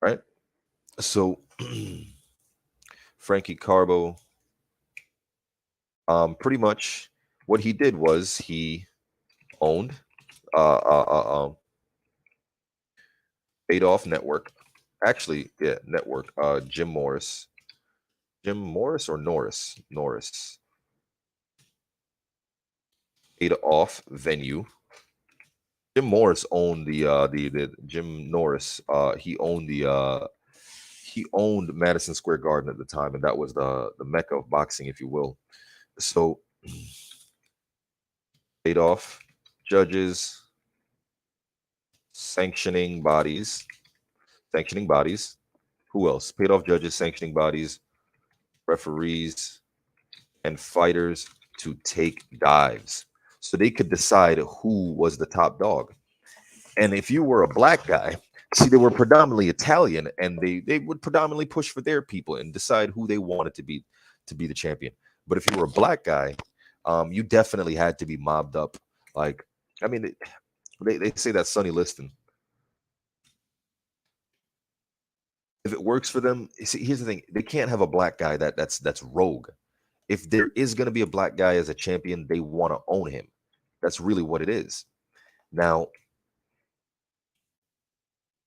right? So Frankie Carbo, pretty much what he did was he owned Adolf Network. Actually, yeah, Network. Jim Morris or Norris? Norris. Adolf Venue. Jim Morris owned the Jim Norris. He owned Madison Square Garden at the time, and that was the mecca of boxing, if you will. So Adolf, judges, sanctioning bodies. Who else? Paid off judges, sanctioning bodies, referees, and fighters to take dives. So they could decide who was the top dog. And if you were a black guy, see, they were predominantly Italian, and they would predominantly push for their people and decide who they wanted to be the champion. But if you were a black guy, you definitely had to be mobbed up. Like, I mean, they say that Sonny Liston. If it works for them, see, here's the thing: they can't have a black guy that's rogue. If there is going to be a black guy as a champion, they want to own him. That's really what it is. Now,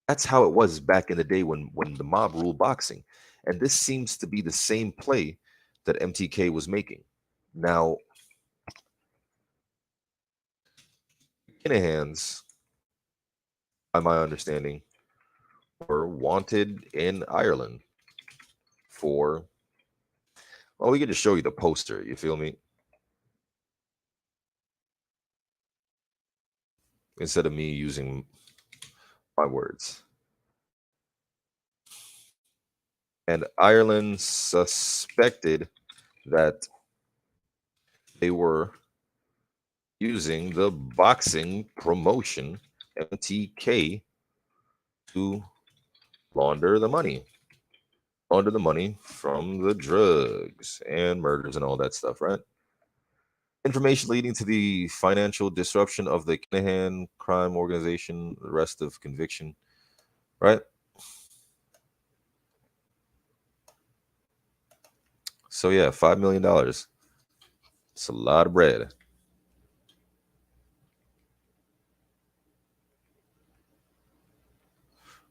that's how it was back in the day when the mob ruled boxing, and this seems to be the same play that MTK was making. Now, Kinahans, by my understanding, were wanted in Ireland for, well, we could just show you the poster, you feel me? Instead of me using my words. And Ireland suspected that they were using the boxing promotion MTK to launder the money from the drugs and murders and all that stuff, right? Information leading to the financial disruption of the Kinahan crime organization, the rest of conviction, right? So yeah, $5 million. It's a lot of bread.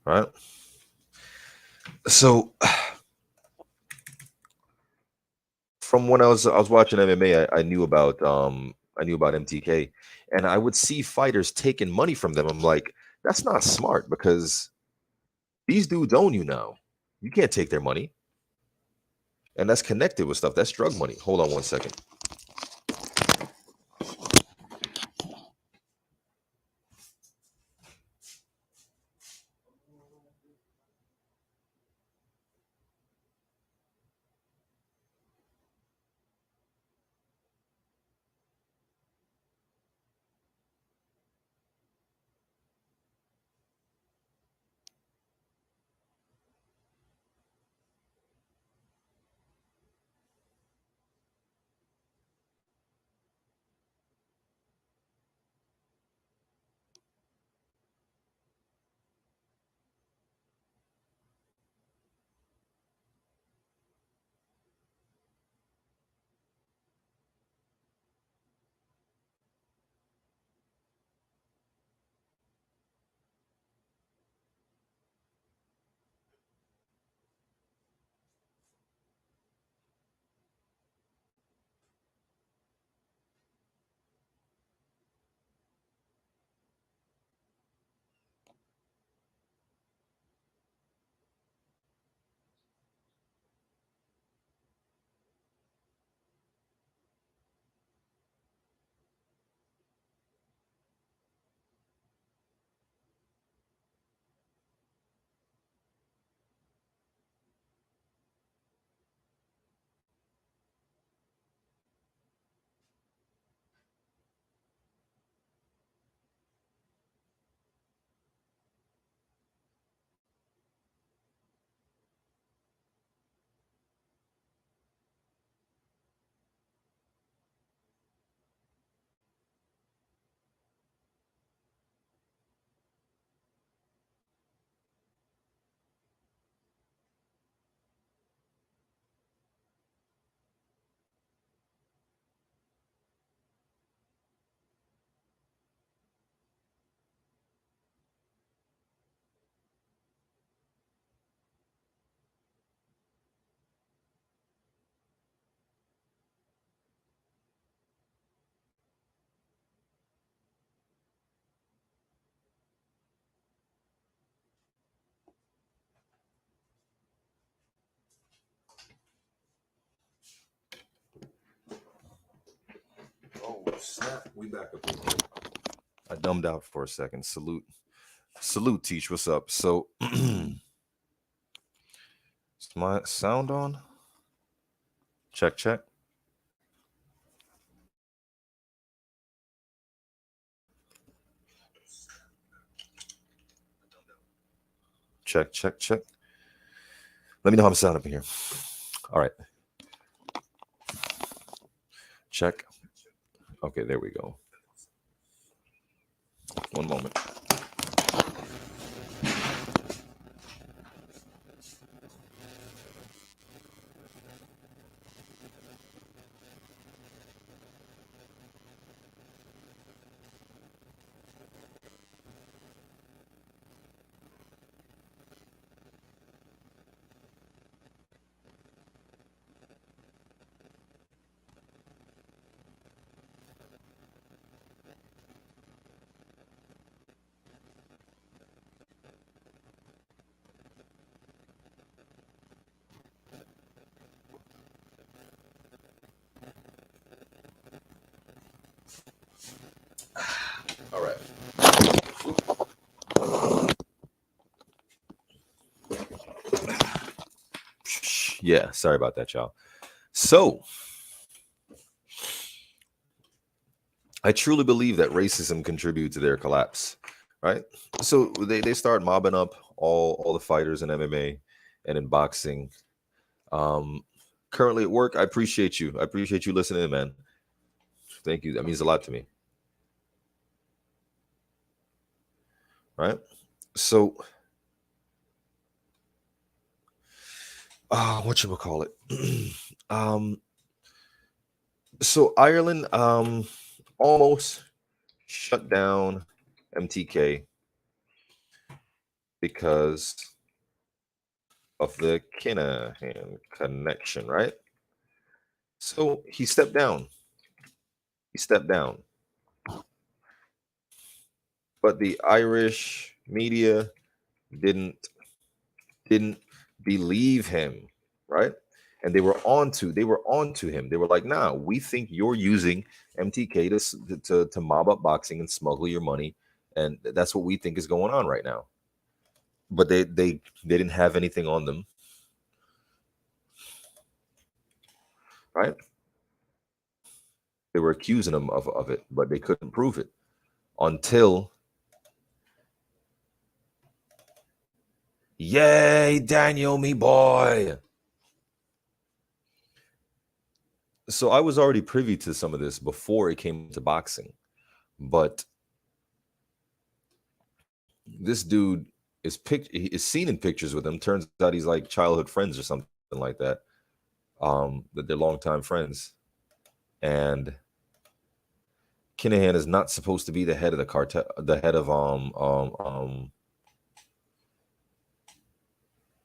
Right? So from when I was watching MMA, I knew about MTK, and I would see fighters taking money from them. I'm like, that's not smart, because these dudes own you now. You can't take their money. And that's connected with stuff. That's drug money. Hold on one second. Snap. We back up. I dumbed out for a second. Salute, Teach. What's up? So, is my sound on? Check. Check. Let me know how I'm sound up in here. All right. Check. Okay, there we go. One moment. All right. Yeah, sorry about that, y'all. So, I truly believe that racism contributed to their collapse, right? So they start mobbing up all the fighters in MMA and in boxing. Currently at work, I appreciate you. I appreciate you listening, man. Thank you. That means a lot to me. Right? So, whatchamacallit? So Ireland almost shut down MTK because of the Kinahan connection, right? So he stepped down. But the Irish media didn't believe him, right? And they were onto him. They were like, nah, we think you're using MTK to mob up boxing and smuggle your money. And that's what we think is going on right now. But they didn't have anything on them. Right? They were accusing him of it, but they couldn't prove it until yay, Daniel, me boy. So I was already privy to some of this before it came to boxing, but this dude is seen in pictures with him. Turns out he's like childhood friends or something like that. That they're longtime friends, and Kinahan is not supposed to be the head of the cartel, the head of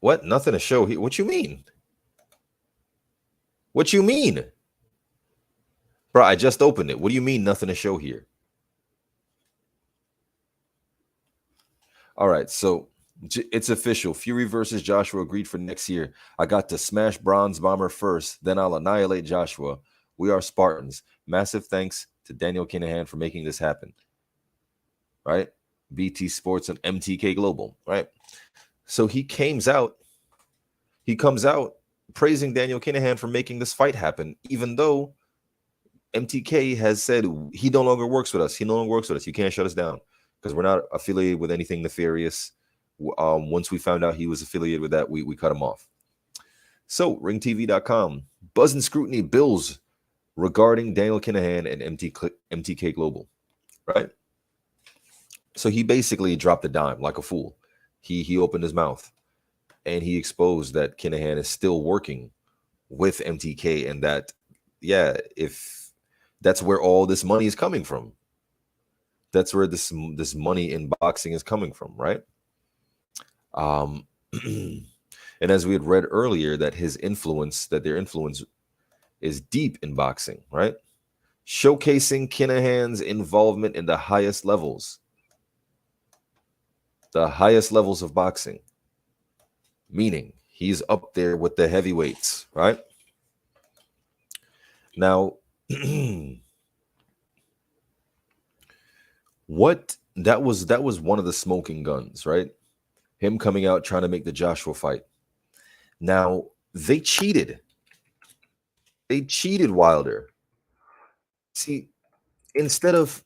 what? Nothing to show here. What you mean? What you mean? Bro, I just opened it. What do you mean nothing to show here? All right, so it's official. Fury versus Joshua agreed for next year. I got to smash Bronze Bomber first, then I'll annihilate Joshua. We are Spartans. Massive thanks to Daniel Kinahan for making this happen. Right? BT Sports and MTK Global, right? So he comes out praising Daniel Kinahan for making this fight happen, even though MTK has said he no longer works with us. You can't shut us down because we're not affiliated with anything nefarious. Once we found out he was affiliated with that, we cut him off. So ringtv.com, buzz and scrutiny bills regarding Daniel Kinahan and MTK Global, right? So he basically dropped a dime like a fool. He opened his mouth and he exposed that Kinahan is still working with MTK and that, yeah, if that's where all this money is coming from. That's where this money in boxing is coming from, right? And as we had read earlier, that their influence is deep in boxing, right? Showcasing Kinahan's involvement in the highest levels of boxing, meaning he's up there with the heavyweights, right? Now, That was one of the smoking guns, right? Him coming out trying to make the Joshua fight. Now they cheated. They cheated Wilder. See, instead of,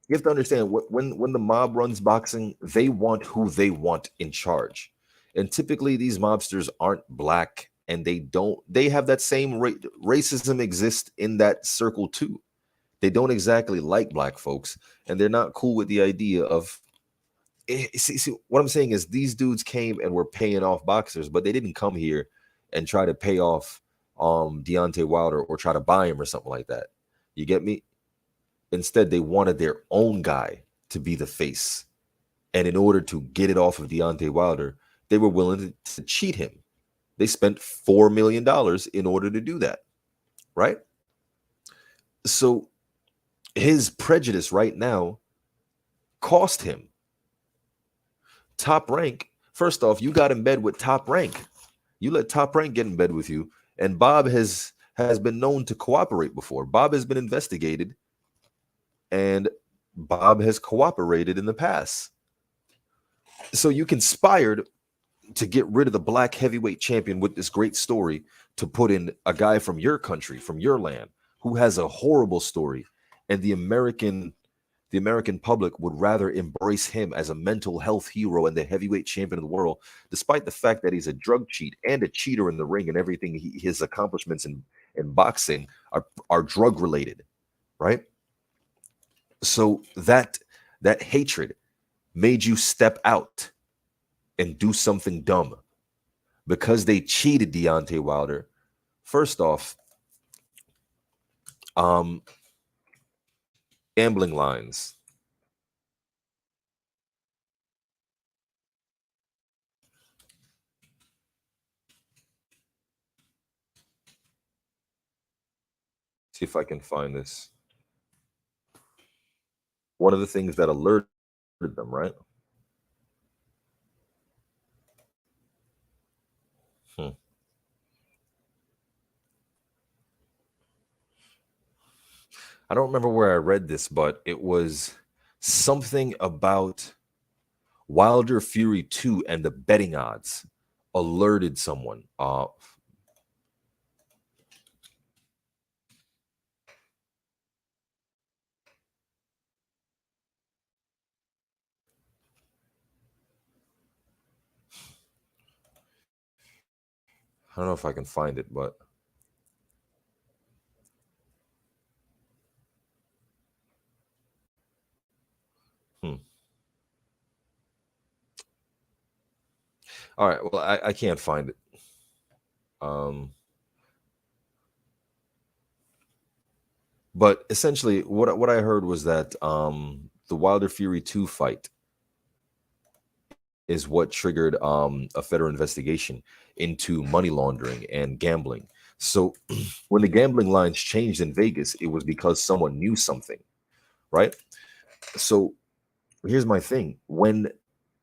you have to understand, when the mob runs boxing, they want who they want in charge, and typically these mobsters aren't black, and they have that same racism exist in that circle too. They don't exactly like black folks, and they're not cool with the idea of. See, what I'm saying is these dudes came and were paying off boxers, but they didn't come here and try to pay off Deontay Wilder or try to buy him or something like that. You get me? Instead, they wanted their own guy to be the face. And in order to get it off of Deontay Wilder, they were willing to cheat him. They spent $4 million in order to do that, right? So his prejudice right now cost him. Top Rank, first off, you got in bed with Top Rank. You let Top Rank get in bed with you, and Bob has been known to cooperate before. Bob has been investigated, and Bob has cooperated in the past. So you conspired to get rid of the black heavyweight champion with this great story to put in a guy from your country, from your land, who has a horrible story, and the American public would rather embrace him as a mental health hero and the heavyweight champion of the world, despite the fact that he's a drug cheat and a cheater in the ring, and everything his accomplishments in boxing are drug related, right? So that hatred made you step out and do something dumb because they cheated Deontay Wilder. First off, gambling lines. See if I can find this. One of the things that alerted them, right? I don't remember where I read this, but it was something about Wilder Fury 2 and the betting odds alerted someone. I don't know if I can find it, but all right. Well, I can't find it. But essentially, what I heard was that the Wilder Fury 2 fight is what triggered a federal investigation into money laundering and gambling. So when the gambling lines changed in Vegas, it was because someone knew something, right? So here's my thing. When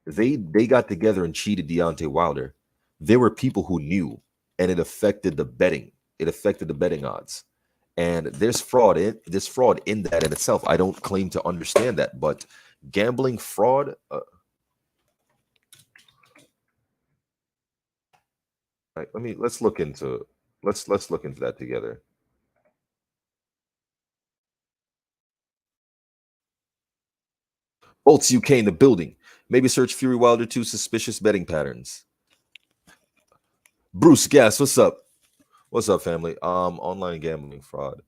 they got together and cheated Deontay Wilder, there were people who knew, and it affected the betting. It affected the betting odds. And there's fraud in that in itself. I don't claim to understand that, but gambling fraud. Right, let's look into that together. Bolts UK in the building. Maybe search Fury Wilder 2 suspicious betting patterns. Bruce Gas, what's up? What's up, family? Online gambling fraud.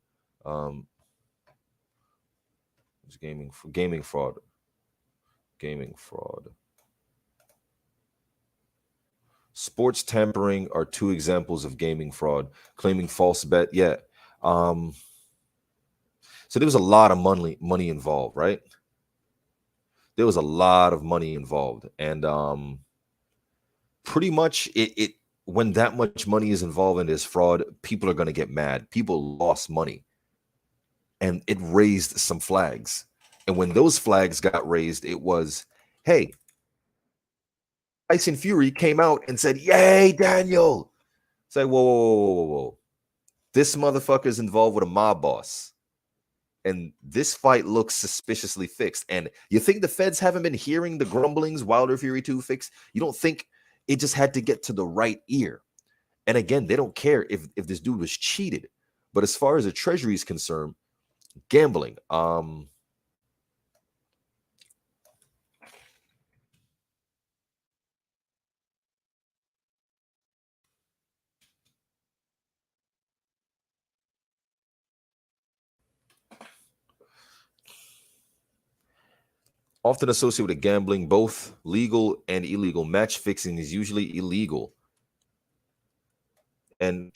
Gaming fraud. Gaming fraud. Sports tampering are two examples of gaming fraud. Claiming false bet. Yeah. So there was a lot of money involved, right? There was a lot of money involved, and pretty much it when that much money is involved in this fraud, people are going to get mad. People lost money, and it raised some flags. And when those flags got raised, it was, hey, Tyson Fury came out and said, yay, Daniel. It's like, whoa. This motherfucker is involved with a mob boss. And this fight looks suspiciously fixed. And you think the feds haven't been hearing the grumblings Wilder Fury 2 fix? You don't think it just had to get to the right ear? And again, they don't care if this dude was cheated. But as far as the Treasury is concerned, gambling. Often associated with gambling, both legal and illegal. Match fixing is usually illegal, and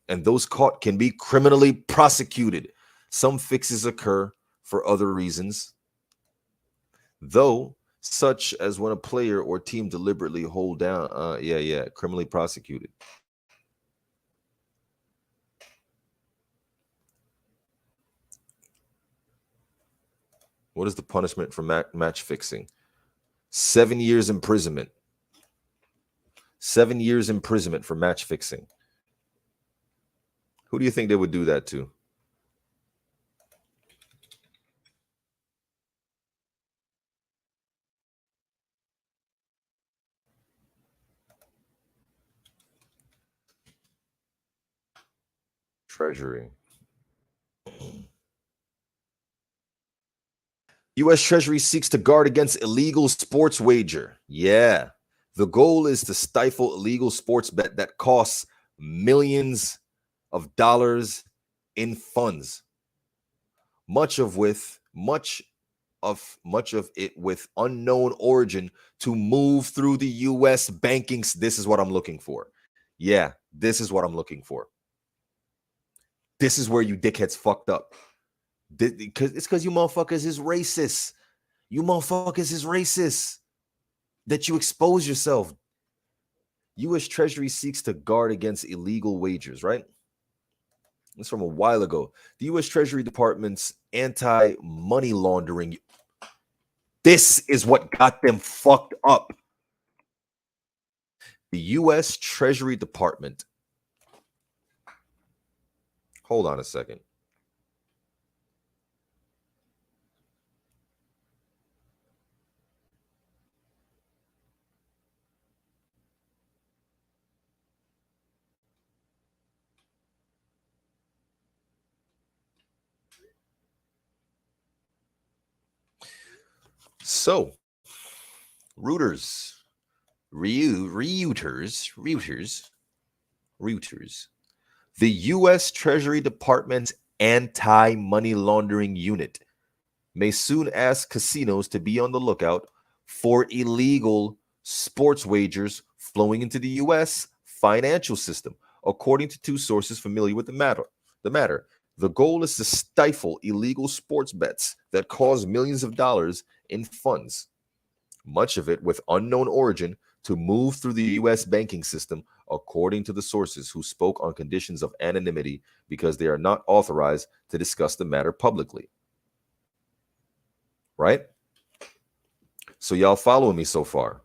those caught can be criminally prosecuted. Some fixes occur for other reasons, though, such as when a player or team deliberately hold down. Criminally prosecuted. What is the punishment for match fixing? 7 years imprisonment. 7 years imprisonment for match fixing. Who do you think they would do that to? Treasury. U.S. Treasury seeks to guard against illegal sports wager. Yeah. The goal is to stifle illegal sports bet that costs millions of dollars in funds. Much of it with unknown origin to move through the U.S. banking. This is what I'm looking for. Yeah, this is what I'm looking for. This is where you dickheads fucked up. It's because you motherfuckers is racist. You motherfuckers is racist. That you expose yourself. U.S. Treasury seeks to guard against illegal wagers, right? It's from a while ago. The U.S. Treasury Department's anti-money laundering. This is what got them fucked up. The U.S. Treasury Department. Hold on a second. So, Reuters. The U.S. Treasury Department's anti-money laundering unit may soon ask casinos to be on the lookout for illegal sports wagers flowing into the U.S. financial system, according to two sources familiar with the matter. The goal is to stifle illegal sports bets that cause millions of dollars in funds, much of it with unknown origin, to move through the U.S. banking system, according to the sources who spoke on conditions of anonymity because they are not authorized to discuss the matter publicly. Right? So y'all following me so far?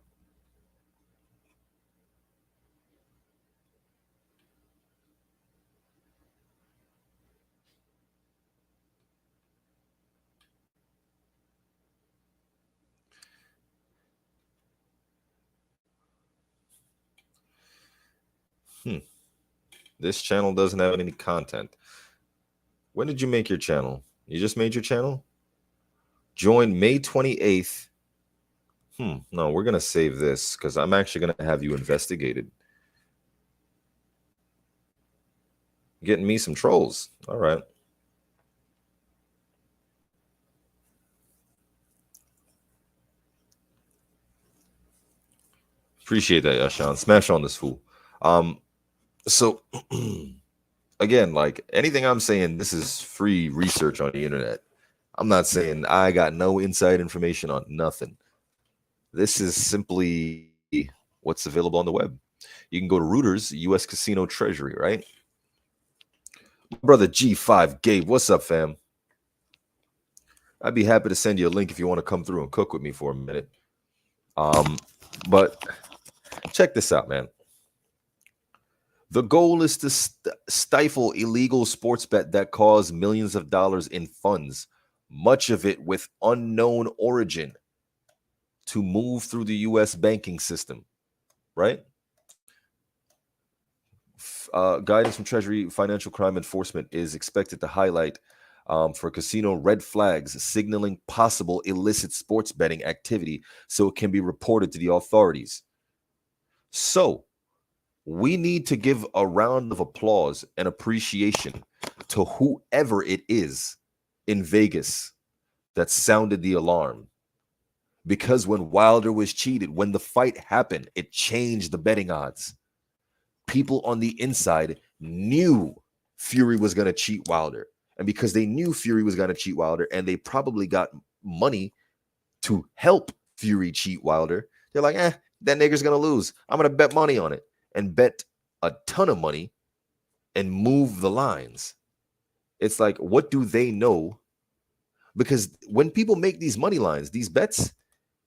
This channel doesn't have any content. When did you make your channel? You just made your channel? Join May 28th. No, we're going to save this because I'm actually going to have you investigated. Getting me some trolls. All right. Appreciate that, Yashan. Smash on this fool. So again, like anything I'm saying, this is free research on the internet. I'm not saying I got no inside information on nothing. This is simply what's available on the web. You can go to Reuters, U.S. Casino Treasury, right? My brother G5 Gabe, what's up, fam? I'd be happy to send you a link if you want to come through and cook with me for a minute. But check this out, man. The goal is to stifle illegal sports bet that cause millions of dollars in funds, much of it with unknown origin, to move through the U.S. banking system, right? Guidance from Treasury Financial Crime Enforcement is expected to highlight for casino red flags signaling possible illicit sports betting activity so it can be reported to the authorities. So we need to give a round of applause and appreciation to whoever it is in Vegas that sounded the alarm. Because when Wilder was cheated, when the fight happened, it changed the betting odds. People on the inside knew Fury was going to cheat Wilder. And because they knew Fury was going to cheat Wilder, and they probably got money to help Fury cheat Wilder, they're like, that nigger's going to lose. I'm going to bet money on it. And bet a ton of money and move the lines. It's like, what do they know? Because when people make these money lines, these bets,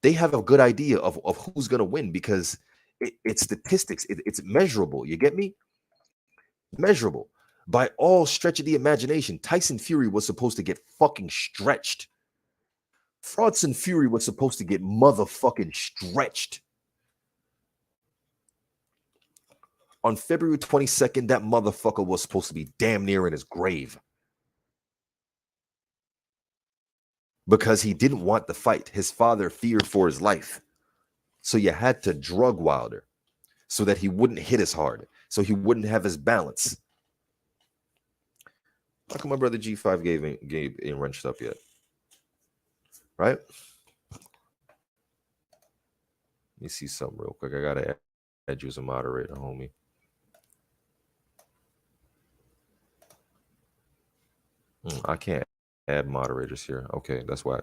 they have a good idea of who's going to win because it's statistics. It's measurable. You get me? Measurable. By all stretch of the imagination, Tyson Fury was supposed to get fucking stretched. Fraudson Fury was supposed to get motherfucking stretched. On February 22nd, that motherfucker was supposed to be damn near in his grave. Because he didn't want the fight. His father feared for his life. So you had to drug Wilder so that he wouldn't hit as hard, so he wouldn't have his balance. How come my brother G5 gave ain't wrenched up yet? Right? Let me see something real quick. I gotta add you as a moderator, homie. I can't add moderators here. Okay, that's why.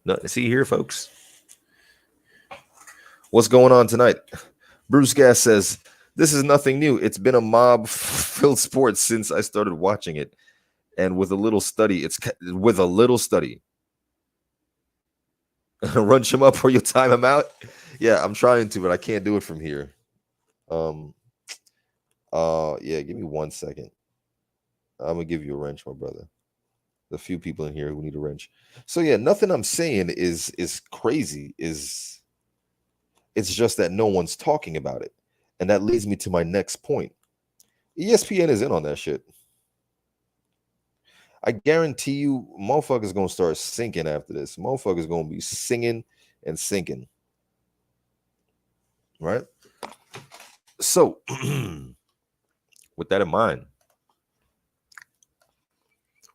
Nothing to see here, folks. What's going on tonight? Bruce Gas says, this is nothing new. It's been a mob-filled sport since I started watching it. And with a little study, Runch him up or you time him out. Yeah, I'm trying to, but I can't do it from here. Yeah, give me 1 second. I'm gonna give you a wrench, my brother. There's a few people in here who need a wrench. So yeah, nothing I'm saying is crazy. It's just that no one's talking about it. And that leads me to my next point. ESPN is in on that shit. I guarantee you, motherfuckers gonna start sinking after this. Motherfuckers gonna be singing and sinking. Right? So, with that in mind,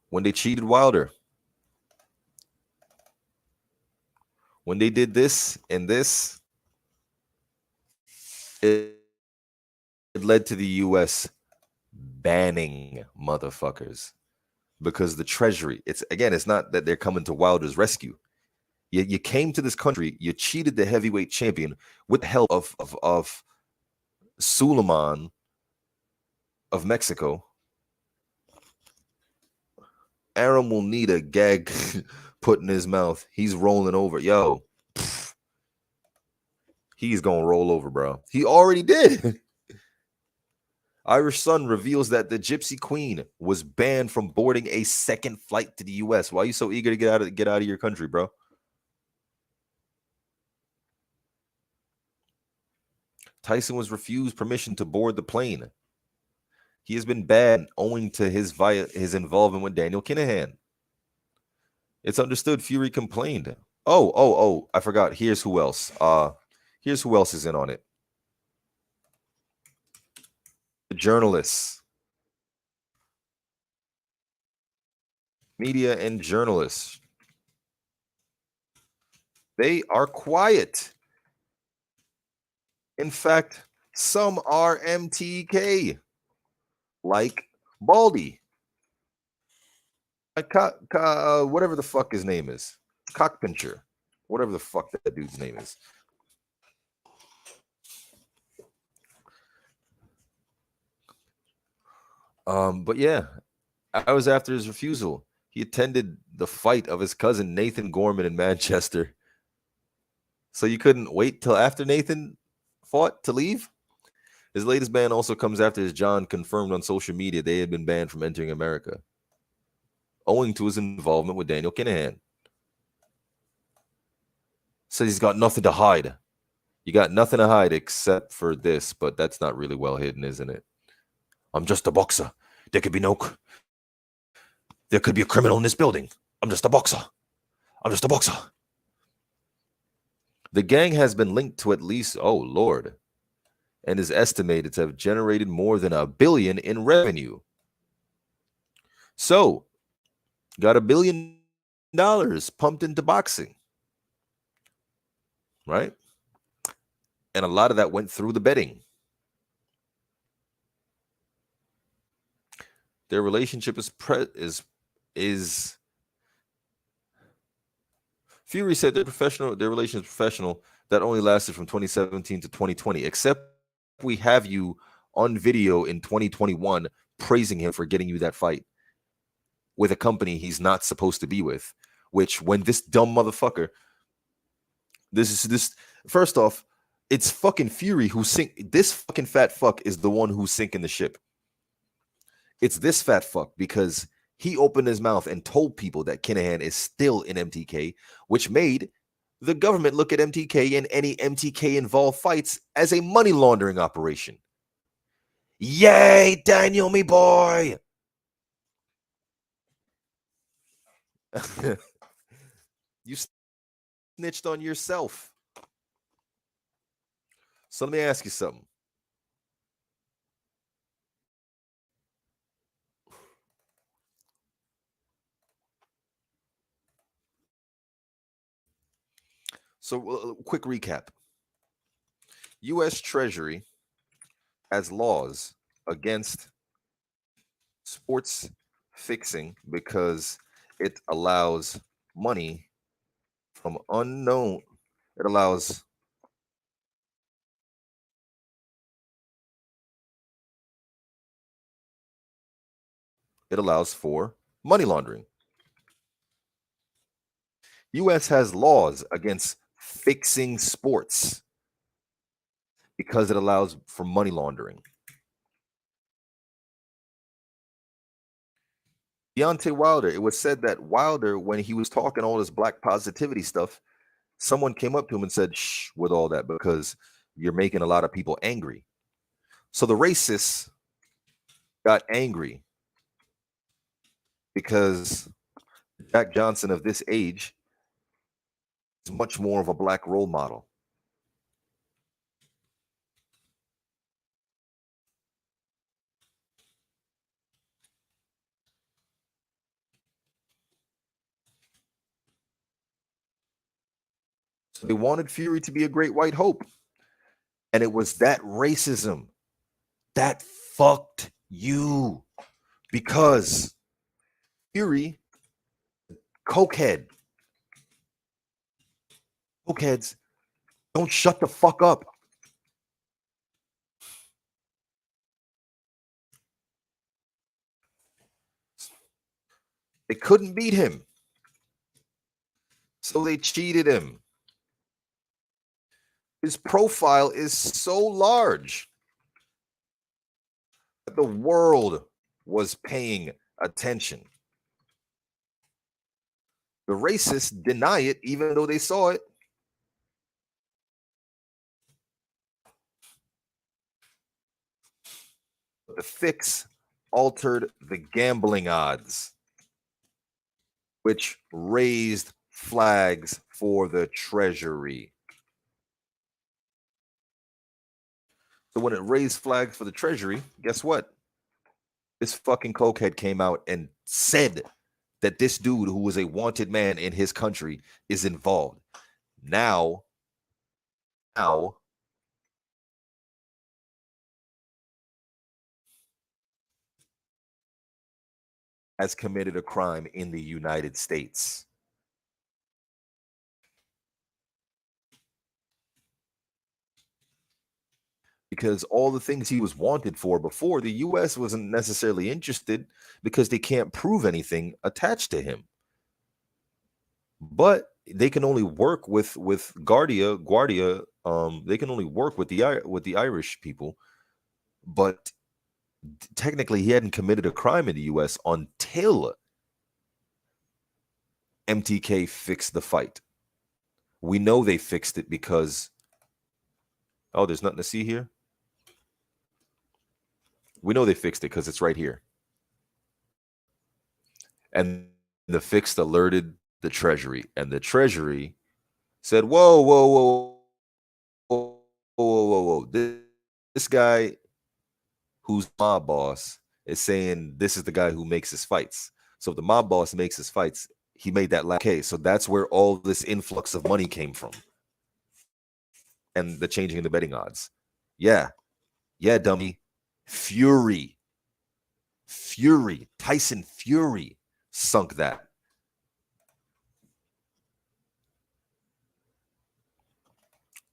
when they cheated Wilder, when they did this and this, it led to the U.S. banning motherfuckers because the Treasury, it's not that they're coming to Wilder's rescue. You came to this country, you cheated the heavyweight champion with the help of Suleiman of Mexico. Aaron will need a gag put in his mouth. He's rolling over. Yo, he's gonna roll over, bro. He already did. Irish Sun reveals that the Gypsy Queen was banned from boarding a second flight to the U.S. Why are you so eager to get out of your country, bro? Tyson was refused permission to board the plane. He has been banned owing to his involvement with Daniel Kinahan. It's understood Fury complained. Oh, I forgot. Here's who else. Here's who else is in on it. The journalists. Media and journalists. They are quiet. In fact, some are MTK. Like Baldy. Whatever the fuck his name is. Cockpincher. Whatever the fuck that dude's name is. But yeah, I was after his refusal. He attended the fight of his cousin Nathan Gorman in Manchester. So you couldn't wait till after Nathan fought to leave? His latest ban also comes after his John confirmed on social media they had been banned from entering America, owing to his involvement with Daniel Kinahan. Says he's got nothing to hide. You got nothing to hide except for this, but that's not really well hidden, isn't it? I'm just a boxer. There could be a criminal in this building. I'm just a boxer. I'm just a boxer. The gang has been linked to at least, oh Lord, and is estimated to have generated more than $1 billion in revenue. So, got $1 billion pumped into boxing, right? And a lot of that went through the betting. Their relationship is Fury said their relation is professional. That only lasted from 2017 to 2020, except we have you on video in 2021 praising him for getting you that fight with a company he's not supposed to be with, which when this dumb motherfucker, first off, it's fucking Fury this fucking fat fuck is the one who's sinking the ship. It's this fat fuck because he opened his mouth and told people that Kinahan is still in MTK, which made the government look at MTK and any MTK-involved fights as a money laundering operation. Yay, Daniel, me boy! You snitched on yourself. So let me ask you something. So, quick recap. U.S. Treasury has laws against sports fixing because it allows money from unknown. It allows for money laundering. U.S. has laws against fixing sports because it allows for money laundering. Deontay Wilder, it was said that Wilder, when he was talking all this black positivity stuff, someone came up to him and said, shh, with all that, because you're making a lot of people angry. So the racists got angry because Jack Johnson of this age is much more of a black role model. So they wanted Fury to be a great white hope. And it was that racism that fucked you, because Fury, cokehead. Cokeheads don't shut the fuck up. They couldn't beat him, so they cheated him. His profile is so large that the world was paying attention. The racists deny it even though they saw it. The fix altered the gambling odds, which raised flags for the Treasury. So when it raised flags for the Treasury, guess what? This fucking cokehead came out and said that this dude who was a wanted man in his country is involved. Now has committed a crime in the United States. because all the things he was wanted for before, the U.S. wasn't necessarily interested because they can't prove anything attached to him. But they can only work with Guardia. They can only work with the Irish people. But technically, he hadn't committed a crime in the U.S. until MTK fixed the fight. We know they fixed it because, oh, there's nothing to see here. We know they fixed it because it's right here. And the fix alerted the Treasury, and the Treasury said, whoa, whoa, whoa, whoa, whoa, whoa, whoa. This guy who's mob boss is saying this is the guy who makes his fights. So if the mob boss makes his fights, he made that okay. So that's where all this influx of money came from. And the changing in the betting odds. Yeah. Yeah, dummy. Fury. Tyson Fury sunk that.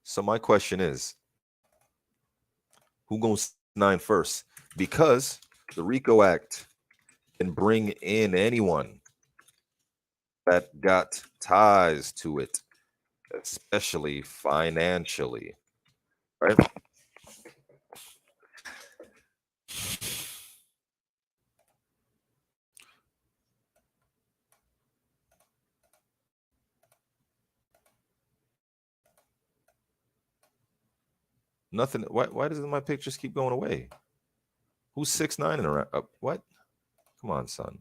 So my question is, who goes 9 first? Because the RICO Act can bring in anyone that got ties to it, especially financially, right? Nothing. Why doesn't my pictures keep going away? Who's 6'9" and around? What? Come on, son.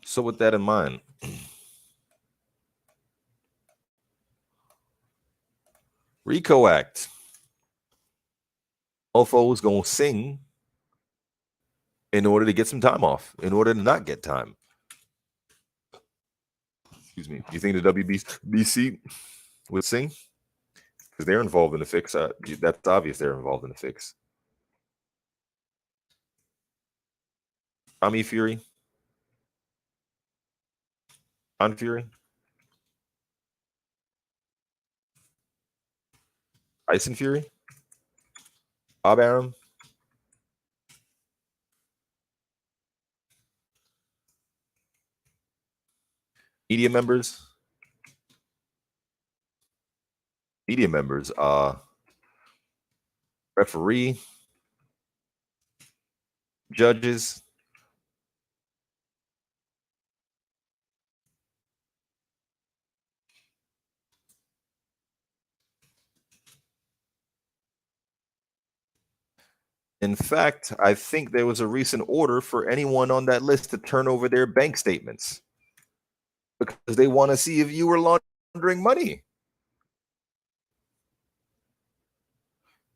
So with that in mind, RICO Act. Mofo's gonna sing in order to get some time off, in order to not get time. Excuse me. You think the WBC would sing? Because they're involved in the fix. That's obvious they're involved in the fix. Tommy Fury. On Fury. Tyson Fury. Bob Arum. Media members. Referee. Judges. In fact, I think there was a recent order for anyone on that list to turn over their bank statements because they want to see if you were laundering money.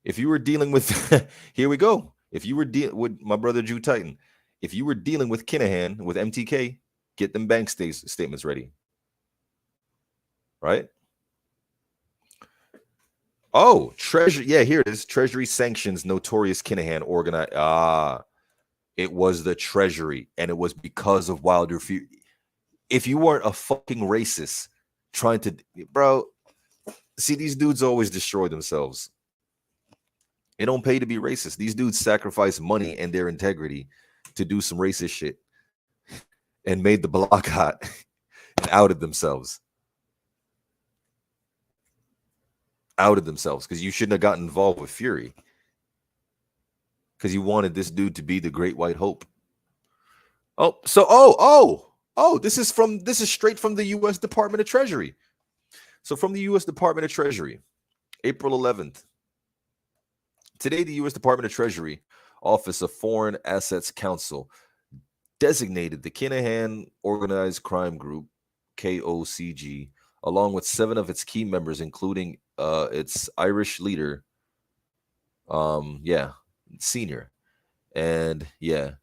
If you were dealing with, here we go. If you were dealing with my brother Jew Titan, if you were dealing with Kinahan, with MTK, get them bank statements ready. Right? Oh, Treasury. Yeah, here it is. Treasury sanctions notorious Kinahan organized. It was the Treasury, and it was because of Wilder. If you weren't a fucking racist trying to, bro, see, these dudes always destroy themselves. It don't pay to be racist. These dudes sacrifice money and their integrity to do some racist shit and made the block hot and outed themselves. Because you shouldn't have gotten involved with Fury. Because you wanted this dude to be the Great White Hope. This is straight from the U.S. Department of Treasury. So from the U.S. Department of Treasury, April 11th. Today, the U.S. Department of Treasury Office of Foreign Assets Council designated the Kinahan Organized Crime Group, KOCG, along with 7 of its key members, including its Irish leader, senior, and the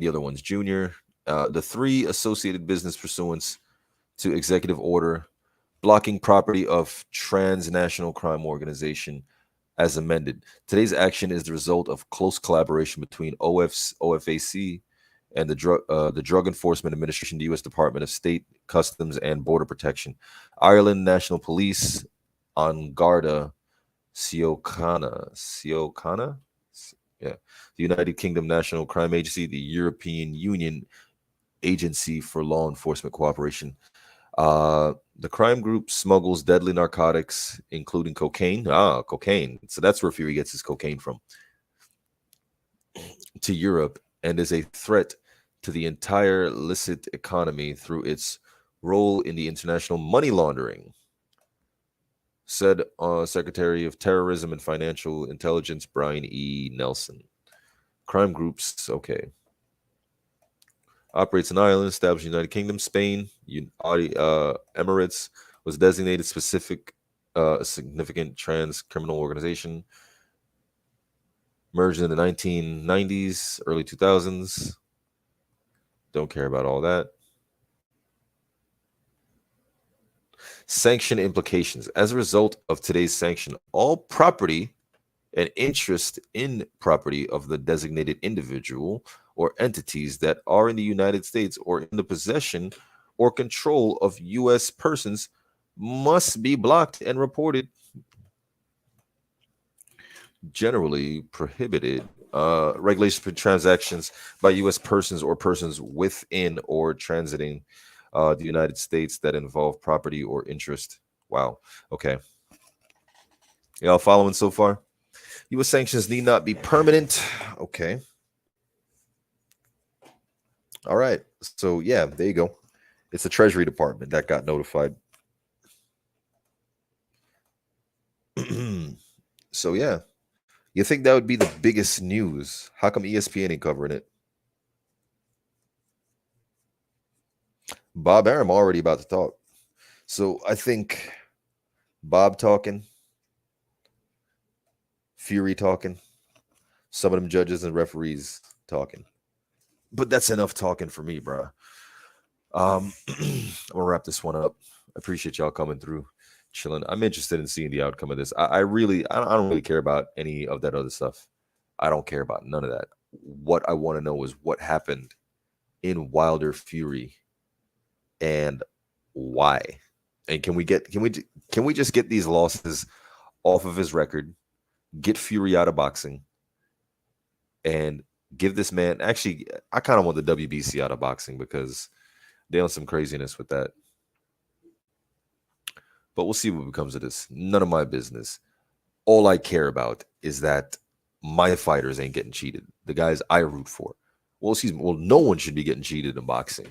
other one's junior. The 3 associated business pursuants to executive order blocking property of transnational crime organization as amended. Today's action is the result of close collaboration between OFAC and the Drug Enforcement Administration, the U.S. Department of State, Customs and Border Protection, Ireland National Police, An Garda Síochána, yeah, the United Kingdom National Crime Agency, the European Union Agency for Law Enforcement Cooperation. The crime group smuggles deadly narcotics, including cocaine. Cocaine. So that's where Fury gets his cocaine from. To Europe, and is a threat to the entire illicit economy through its role in the international money laundering, said Secretary of Terrorism and Financial Intelligence Brian E. Nelson. Crime groups, okay. Operates in Ireland, established in the United Kingdom, Spain, Emirates, was designated a significant trans criminal organization. Merged in the 1990s, early 2000s. Don't care about all that. Sanction implications. As a result of today's sanction, all property and interest in property of the designated individual or entities that are in the United States or in the possession or control of U.S. persons must be blocked and reported. Generally prohibited. Regulations for transactions by U.S. persons or persons within or transiting the United States that involve property or interest. Wow. Okay. Y'all following so far? U.S. sanctions need not be permanent. Okay. All right. So, yeah, there you go. It's the Treasury Department that got notified. So, yeah. You think that would be the biggest news? How come ESPN ain't covering it? Bob Arum already about to talk. So I think Bob talking, Fury talking, some of them judges and referees talking. But that's enough talking for me, bro. I'm gonna wrap this one up. I appreciate y'all coming through, chilling. I'm interested in seeing the outcome of this. I don't really care about any of that other stuff. I don't care about none of that. What I want to know is what happened in Wilder Fury and why. And can we just get these losses off of his record, get Fury out of boxing, and give this man, actually, I kind of want the WBC out of boxing because they're on some craziness with that. But we'll see what becomes of this. None of my business. All I care about is that my fighters ain't getting cheated. The guys I root for. Well, no one should be getting cheated in boxing.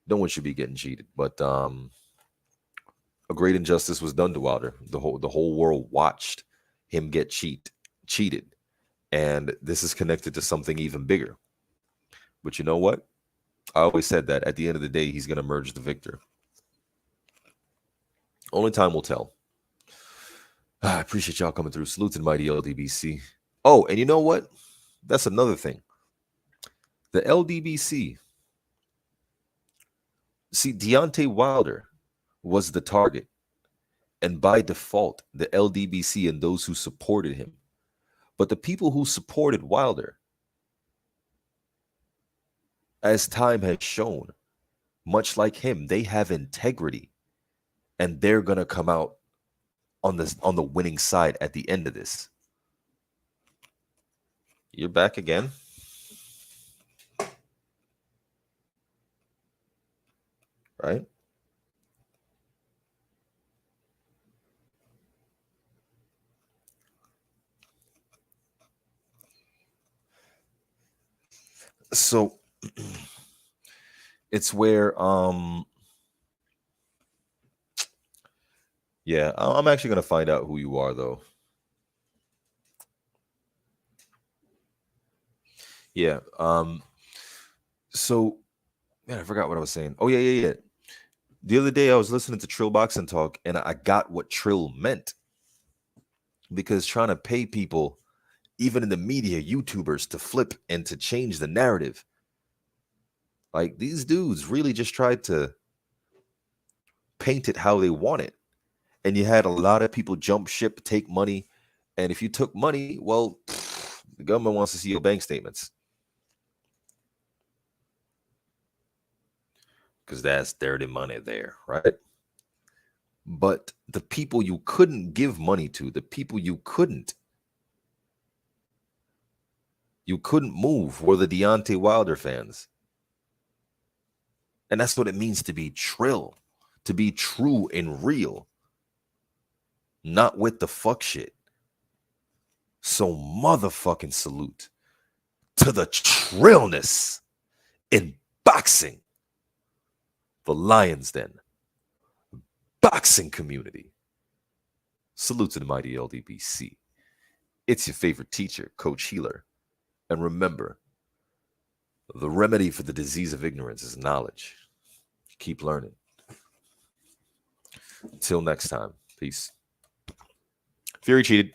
No one should be getting cheated. But a great injustice was done to Wilder. The whole world watched him get cheated. And this is connected to something even bigger. But you know what? I always said that at the end of the day, he's going to emerge the victor. Only time will tell. I appreciate y'all coming through. Salute to the mighty LDBC. Oh, and you know what? That's another thing. The LDBC. See, Deontay Wilder was the target. And by default, the LDBC and those who supported him. But the people who supported Wilder, as time has shown, much like him, they have integrity. And they're going to come out on the winning side at the end of this. You're back again. Right? So it's where yeah, I'm actually going to find out who you are, though. Yeah. So, man, I forgot what I was saying. Oh, yeah. The other day, I was listening to Trill Boxing Talk, and I got what Trill meant. Because trying to pay people, even in the media, YouTubers, to flip and to change the narrative. Like, these dudes really just tried to paint it how they want it. And you had a lot of people jump ship, take money. And if you took money, well, the government wants to see your bank statements. because that's dirty money there, right? But the people you couldn't give money to, the people you couldn't move were the Deontay Wilder fans. And that's what it means to be trill, to be true and real, not with the fuck shit. So motherfucking salute to the trillness in boxing. The Lions Den boxing community. Salute to the mighty LDBC. It's your favorite teacher, Coach Healer. And remember, the remedy for the disease of ignorance is knowledge. Keep learning. Until next time, peace. Fury cheated.